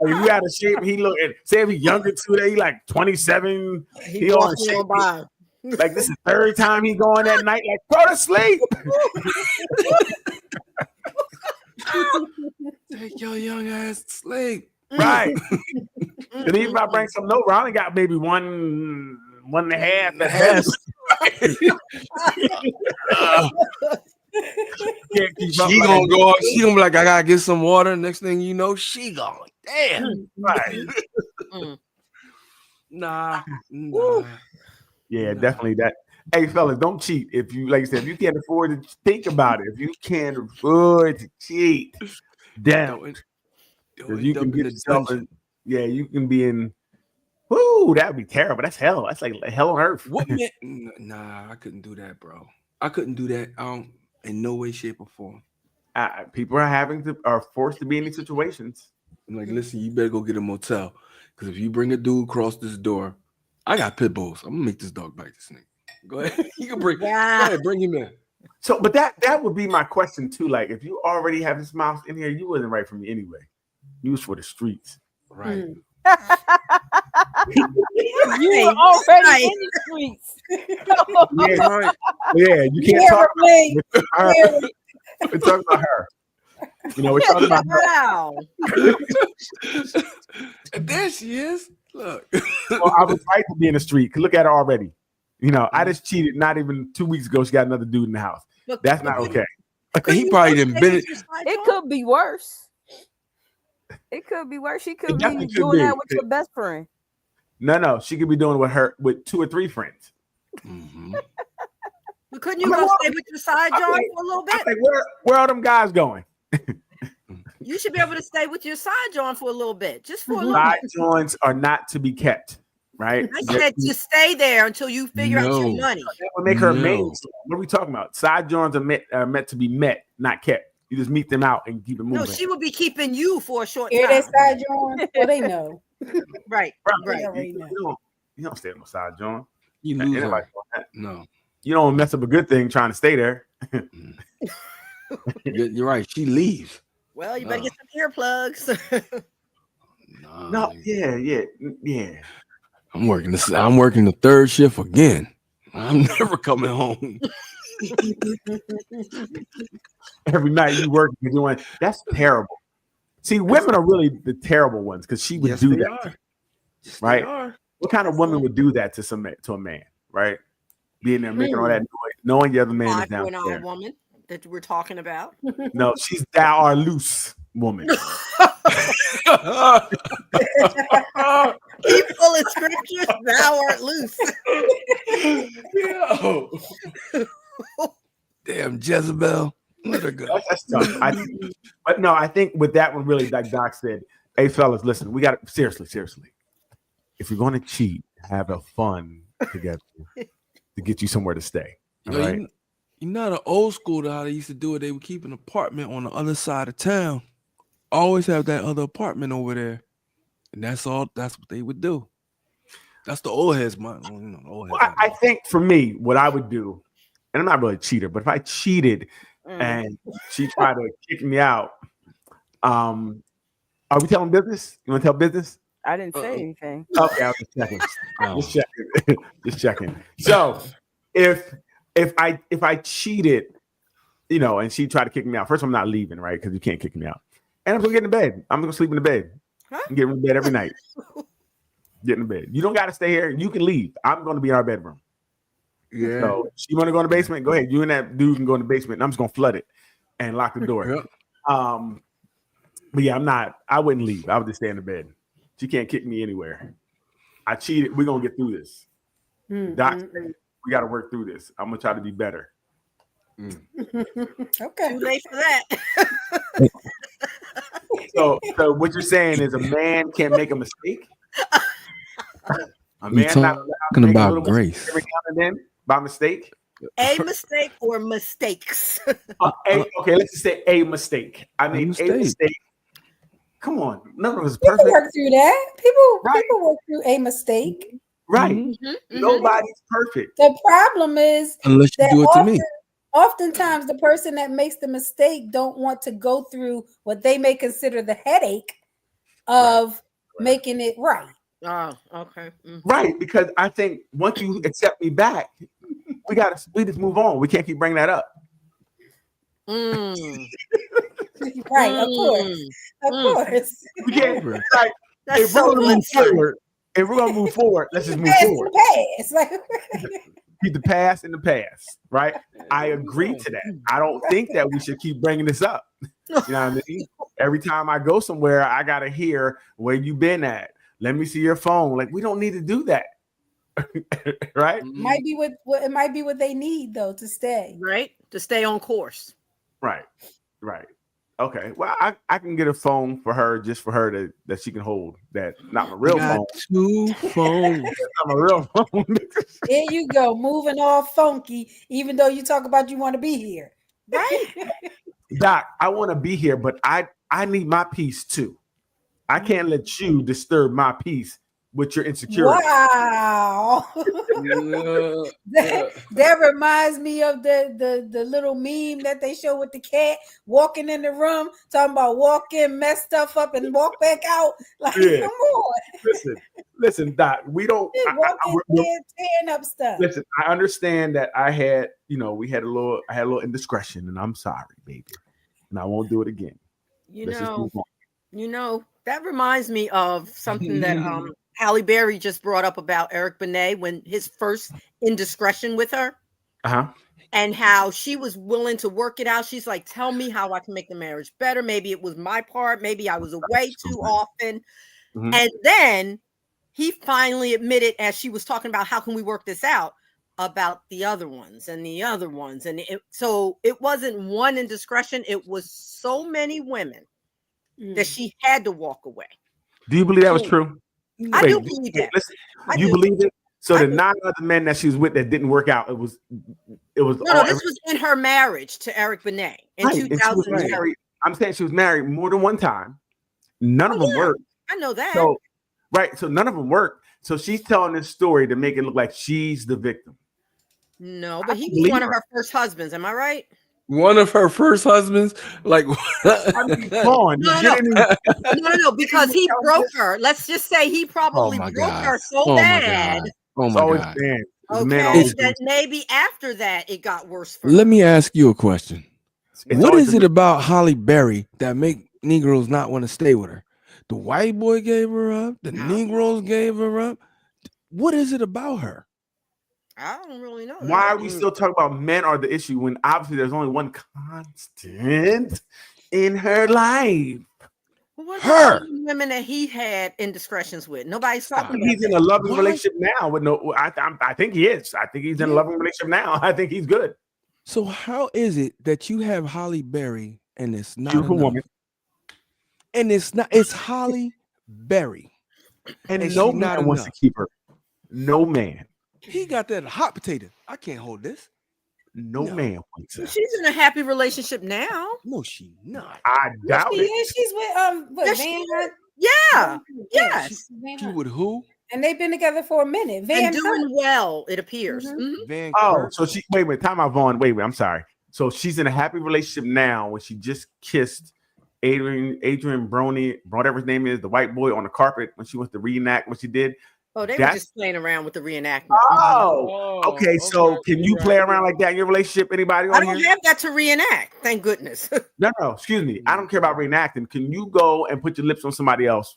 like, you out of shape. He look at say if he younger today, he like 27. He all in shape. Like this is the third time he going that night. Like, go to sleep. Take your young ass to sleep. Right. And even if I bring some over, I only got maybe one and a half. She gonna go up. She gonna be like, I gotta get some water. Next thing you know, she gone. Damn. Right. Nah. Yeah, definitely that. Hey, fellas, don't cheat. If you, like you said, if you can't afford to think about it, if you can't afford to cheat, damn. You can get yourself in, you can be in. Whoo, that would be terrible. That's hell. That's like hell on earth. What man? Nah, I couldn't do that, bro. I couldn't do that. In no way, shape, or form. People are forced to be in these situations. I'm like, listen, you better go get a motel because if you bring a dude across this door, I got pit bulls. I'm gonna make this dog bite this nigga. Go ahead. You can bring. Yeah. Go ahead, bring him in. So, but that would be my question too. Like, if you already have this mouse in here, you wasn't right for me anyway. You was for the streets, right? You were already in the streets. Yeah, you can't talk about her. We're talking about her. You know, we're talking about her. Wow. There she is. Look. Well, I was right to be in the street. Look at her already. You know, I just cheated. Not even 2 weeks ago, she got another dude in the house. That's not okay. He probably didn't been it. It could be worse. It could be worse. She could be doing that with your best friend. No. She could be doing it with 2 or 3 friends. Mm-hmm. Couldn't you go stay with your side John for a little bit? Like, where are them guys going? You should be able to stay with your side John for a little bit. Just for a little Side bit. joints are not to be kept, right? I said to stay there until you figure out your money. That would make her a maid. What are we talking about? Side joints are meant to be met, not kept. You just meet them out and keep it moving. No, she would be keeping you for a short Hear time. that side John? Well, they know. Right. You don't stay on the side, John. You lose her. No. You don't mess up a good thing trying to stay there. You're right. She leaves. Well, you better get some earplugs. No, yeah. I'm working the 3rd shift again. I'm never coming home. Every night you work, you're doing that's terrible. See, women are really the terrible ones because she would do that. Right? What kind of woman would do that to a man, right? Being there making all that noise, knowing the other man is down there. Woman that we're talking about. No, she's thou are loose woman. Keep full of scriptures, thou art loose. Yo. Damn Jezebel. Let her go. That's tough. But no, I think with that one, really, like Doc said, hey fellas, listen, we got to seriously. If you're going to cheat, have a fun together to get you somewhere to stay. All right. You're not an old school to how they used to do it. They would keep an apartment on the other side of town. Always have that other apartment over there. And that's all. That's what they would do. That's the old heads, man. I think for me, what I would do, and I'm not really a cheater, but if I cheated and she tried to kick me out, are we telling business? You want to tell business? I didn't say anything. Okay, I was just checking. Just checking. So if I cheated, you know, and she tried to kick me out, first I'm not leaving, right? Because you can't kick me out. And I'm gonna get in bed. I'm gonna sleep in the bed. I'm getting in bed every night. Get in bed. You don't gotta stay here. You can leave. I'm gonna be in our bedroom. Yeah. So you want to go in the basement? Go ahead. You and that dude can go in the basement. And I'm just gonna flood it and lock the door. Yep. But yeah, I wouldn't leave. I would just stay in the bed. She can't kick me anywhere. I cheated. We're gonna get through this. Doc, we gotta work through this. I'm gonna try to be better. Okay. Too late for that. So what you're saying is a man can't make a mistake? A man not allowed to Talking make a about little grace. mistake every now and then by mistake? A mistake or mistakes. Okay, let's just say a mistake. I mean, a mistake. Come on, none of us is perfect. People work through that. People work through a mistake. Right. Mm-hmm. Nobody's perfect. The problem is Unless you that do it to me. Oftentimes, the person that makes the mistake don't want to go through what they may consider the headache of making it right. Oh, okay. Mm-hmm. Right, because I think once you accept me back, we just move on. We can't keep bringing that up. Mm. Right, of course. We can't. Like, That's if we're gonna move forward, let's just move forward. It's like Keep the past in the past, right? I agree to that. I don't think that we should keep bringing this up. You know what I mean? Every time I go somewhere, I gotta hear where you been at. Let me see your phone. Like, we don't need to do that. Right? Might be what it might be what they need though to stay. Right? To stay on course. Right. Okay. Well, I can get a phone for her just for her that she can hold. That not my real phone. 2 phones. Not my real phone. There you go, moving all funky, even though you talk about you want to be here. Right. Doc, I want to be here, but I need my peace too. I can't let you disturb my peace with your insecurity. Wow. that reminds me of the little meme that they show with the cat walking in the room, talking about walk in, mess stuff up, and walk back out. Like, Yeah. come on. Listen, Doc. We don't tearing up stuff. Listen, I understand that I had a little indiscretion, and I'm sorry, baby, and I won't do it again. That reminds me of something that Halle Berry just brought up about Eric Benet when his first indiscretion with her. And how she was willing to work it out. She's like, tell me how I can make the marriage better. Maybe it was my part. Maybe I was away too often. And then he finally admitted, as she was talking about, how can we work this out, about the other ones and the other ones. And so it wasn't one indiscretion. It was so many women that she had to walk away. Do you believe that was true? I do believe that. Listen, you believe it? So the 9 other men that she was with that didn't work out, it was no, this was in her marriage to Eric Benet in 2000. I'm saying she was married more than one time. None of them worked. I know that. So none of them worked. So she's telling this story to make it look like she's the victim. No, but he was one of her first husbands. Am I right? One of her first husbands, like no, because he broke her. Let's just say he probably broke her so bad. Oh my God. Okay, that maybe after that it got worse for her. Let me ask you a question. What is it about Halle Berry that make Negroes not want to stay with her? The white boy gave her up. The Negroes gave her up. What is it about her? I don't really know. Why are we still talking about men are the issue when obviously there's only one constant in her life? What about the women that he had indiscretions with? Nobody's talking about. He's in a loving relationship now with no. I think he is. I think he's in a loving relationship now. I think he's good. So how is it that you have Halle Berry and it's not beautiful woman, and it's Halle Berry, and no man wants to keep her. No man. He got that hot potato. I can't hold this. No man wants her. She's in a happy relationship now. No, she not. I doubt it. She's with Van Hunt. Yeah. Yes. She with who? And they've been together for a minute. Van doing well, it appears. Van so she wait, time out, Vaughn. Wait, I'm sorry. So she's in a happy relationship now when she just kissed Adrian Brody, whatever his name is, the white boy on the carpet when she wants to reenact what she did. Oh, they were just playing around with the reenactment. Okay. So can you play around like that in your relationship? Anybody on I don't here? have that to reenact. Thank goodness. No, excuse me. I don't care about reenacting. Can you go and put your lips on somebody else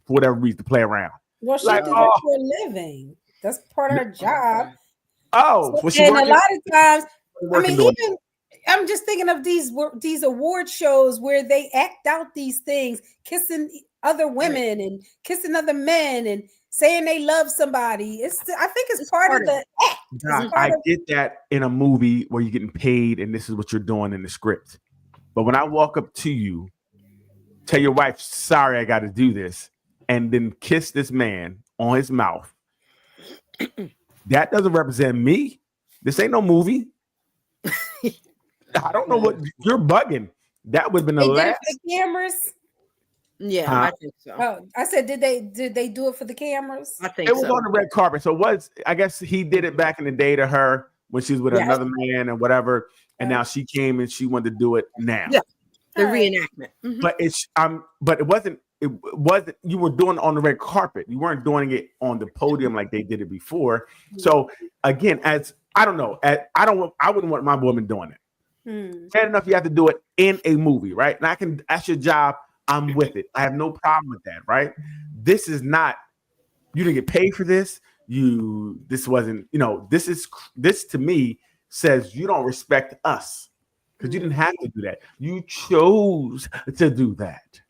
for whatever reason to play around? Well, she does it for a living. That's part of her job. And a lot of times, I'm just thinking of these award shows where they act out these things, kissing other women and kissing other men and saying they love somebody. I think it's part of the act. I get that in a movie where you're getting paid and this is what you're doing in the script. But when I walk up to you, tell your wife, sorry, I got to do this, and then kiss this man on his mouth, that doesn't represent me. This ain't no movie. I don't know what you're bugging. That would have been the last. The cameras. Yeah, I think so. Oh, I said, did they do it for the cameras? I think it was on the red carpet. So I guess he did it back in the day to her when she was with another man and whatever. And now she came and she wanted to do it now. Yeah, the reenactment. Mm-hmm. But it wasn't. You were doing it on the red carpet. You weren't doing it on the podium like they did it before. So again, I wouldn't want my woman doing it. Fair enough, you have to do it in a movie, right? And that's your job. I'm with it. I have no problem with that, right? This is not, you didn't get paid for this. This wasn't, this to me says you don't respect us because you didn't have to do that. You chose to do that.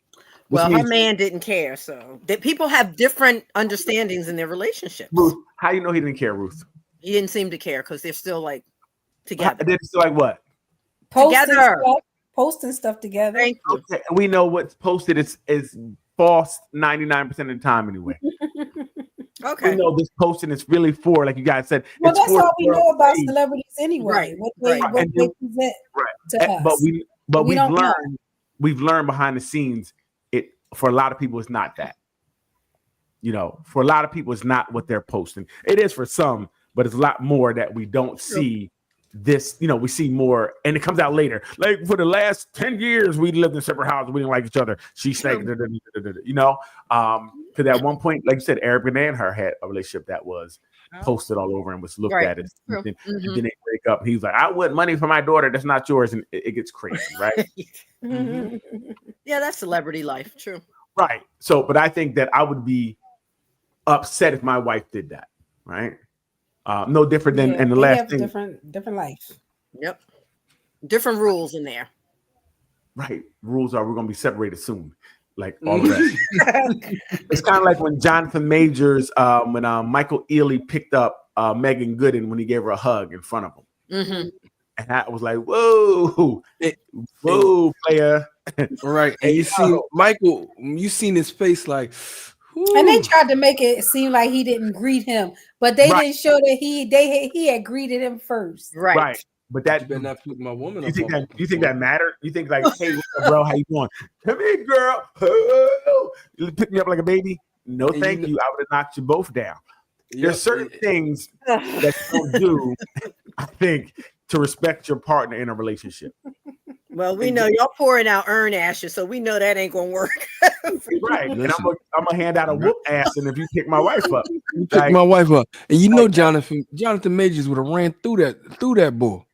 Well, her man didn't care. So that people have different understandings in their relationships. Ruth, how you know he didn't care, Ruth? He didn't seem to care because they're still like together. They're still like what? Posting stuff together. Okay, and we know what's posted is false 99% of the time anyway. Okay. We know this posting is really for, like you guys said. Well, that's all we know about celebrities anyway. What they present to us. But we've learned behind the scenes. For a lot of people, it's not that. You know, for a lot of people, it's not what they're posting. It is for some, but it's a lot more that we don't see. This, you know, we see more, and it comes out later. Like for the last 10 years, we lived in separate houses. We didn't like each other. She snaked, you know. Because at one point, like you said, Eric Benet and her had a relationship that was posted all over and was looked at as something. And then they break up. He's like, I want money for my daughter. That's not yours. And it gets crazy, right? Yeah, that's celebrity life. True. Right. So, but I think that I would be upset if my wife did that, right? No different than in the last thing. Different life. Yep. Different rules in there. Right. Rules are we're gonna be separated soon. Like all of that. It's kind of like when Jonathan Majors, when Michael Ealy picked up Megan Gooden when he gave her a hug in front of him. And I was like, whoa, player. Right. And you see Michael, you seen his face like, ooh. And they tried to make it seem like he didn't greet him, but they didn't show that he had greeted him first. Right. But that better not put my woman. You think that mattered? You think like, hey, what's up, bro, how you doing? Come here, girl. Oh, you pick me up like a baby? No, thank you. I would have knocked you both down. There's certain things that you don't do, I think, to respect your partner in a relationship. Well, we know y'all pouring out urn ashes, so we know that ain't gonna work. Right. And I'm gonna hand out a whoop ass, and if you pick my wife up, you pick my wife up, and you know Jonathan Majors would have ran through that bull.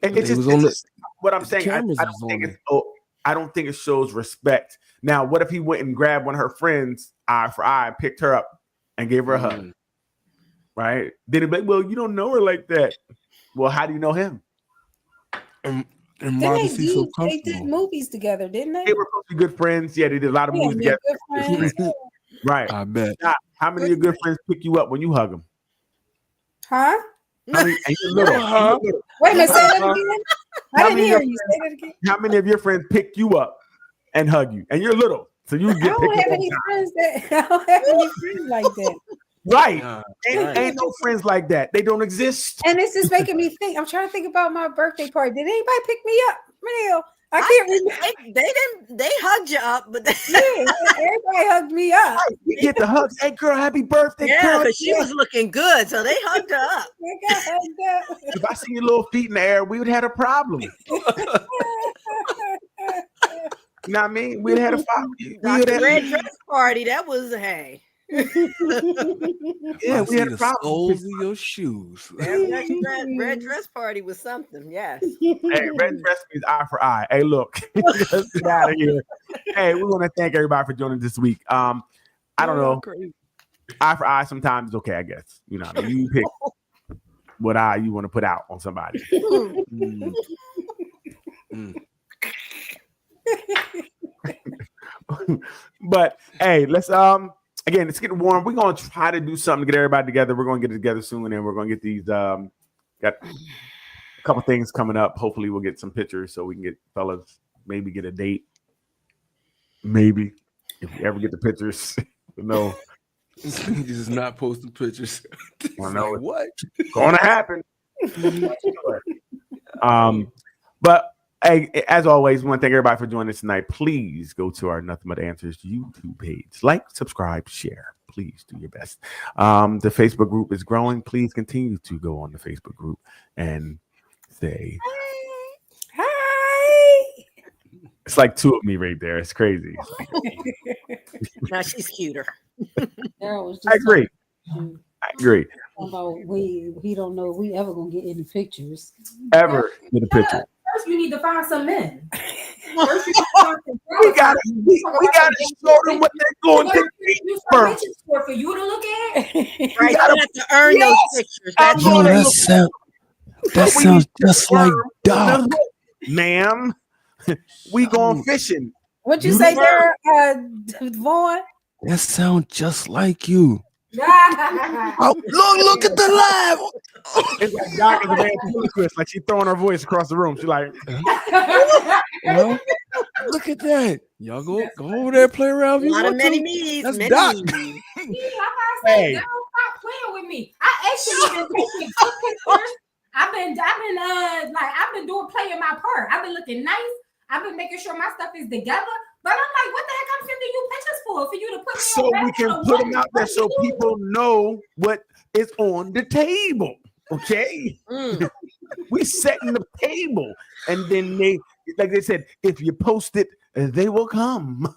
It's just what I'm saying. I don't think it shows respect. Now, what if he went and grabbed one of her friends eye for eye, picked her up, and gave her a hug? Right? Then it'd be like, well, you don't know her like that. Well, how do you know him? And they did movies together, didn't they? They were supposed to be good friends. Yeah, they did a lot of movies together. Right. I bet. Now, how many of your good friends pick you up when you hug them? Huh? And you're little. Wait a minute, say that again. I didn't hear you. Say that again. How many of your friends pick you up and hug you? And you're little, so you get. I don't have any friends like that. Right. Ain't no friends like that. They don't exist. And this is making me think. I'm trying to think about my birthday party. Did anybody pick me up? Real. I can't remember. They hugged you up, but everybody hugged me up. You get the hugs. Hey, girl, happy birthday. Yeah, because she was looking good, so they hugged her up. If I see your little feet in the air, we would have had a problem. You know what I mean? We'd have had a problem. The red dress party, that was hey. Yeah, we had a problem. Soles of your shoes. Red dress party was something. Yes. Hey, red dress means eye for eye. Hey, look, let's get out of here. Hey, we want to thank everybody for joining this week. I don't know. Eye for eye sometimes is okay, I guess. You know, you pick what eye you want to put out on somebody. But hey, let's again, it's getting warm. We're gonna try to do something to get everybody together. We're gonna get it together soon, and we're gonna get these got a couple things coming up. Hopefully we'll get some pictures so we can get fellas maybe get a date. Maybe if we ever get the pictures. No. He is not posting pictures. I know like, what gonna happen. But hey, as always, we want to thank everybody for joining us tonight. Please go to our Nothing But Answers YouTube page. Like, subscribe, share. Please do your best. The Facebook group is growing. Please continue to go on the Facebook group and say hi. It's like two of me right there. It's crazy. It's like, now she's cuter. I agree. I agree. We don't know if we ever gonna get any pictures. Ever get a picture. First, we need to find some men. We gotta show them what they're going to do first. For you to look at. Right, you have to earn those pictures. That sounds just like Doc. Ma'am, we going fishing. What you say there, Vaughn? That sounds just like you. Oh, look at the live. It's like Doc is a ventriloquist, like she's throwing her voice across the room. She's like, well, look at that. Y'all go over there, play around. A lot of many me's. That's many Doc. Me's. Hey. Stop playing with me. I actually been taking good pictures. I've been doing playing my part. I've been looking nice. I've been making sure my stuff is together. But I'm like, what the heck I'm sending you pictures for? for? For you to put me So on we can background? put them out there What so you do? people know what is on the table. Okay, we setting the table, and then they, like they said, if you post it, they will come.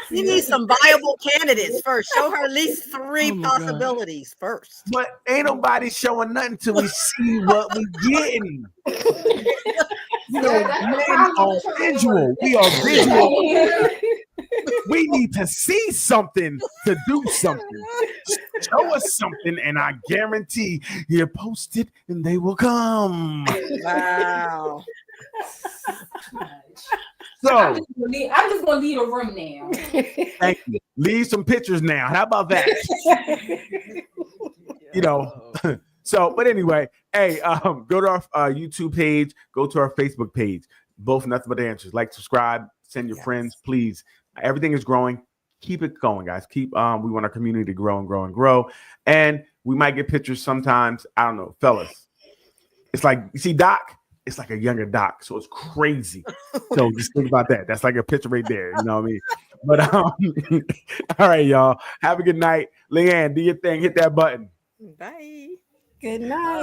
You need some viable candidates first. Show her at least 3 possibilities first. But ain't nobody showing nothing till we see what we getting. You know, men are visual. We are visual. We need to see something to do something. Show us something, and I guarantee you post it and they will come. Wow. So I'm just gonna leave the room now. thank you. Leave some pictures now. How about that? You know. So, but anyway, hey, go to our YouTube page, go to our Facebook page. Both Nothing But Answers. Like, subscribe, send your friends, please. Everything is growing. Keep it going, guys. We want our community to grow and grow and grow. And we might get pictures sometimes. I don't know, fellas. It's like, you see Doc? It's like a younger Doc, so it's crazy. So just think about that. That's like a picture right there. You know what I mean? But all right, y'all. Have a good night. Leanne, do your thing. Hit that button. Bye. Good night.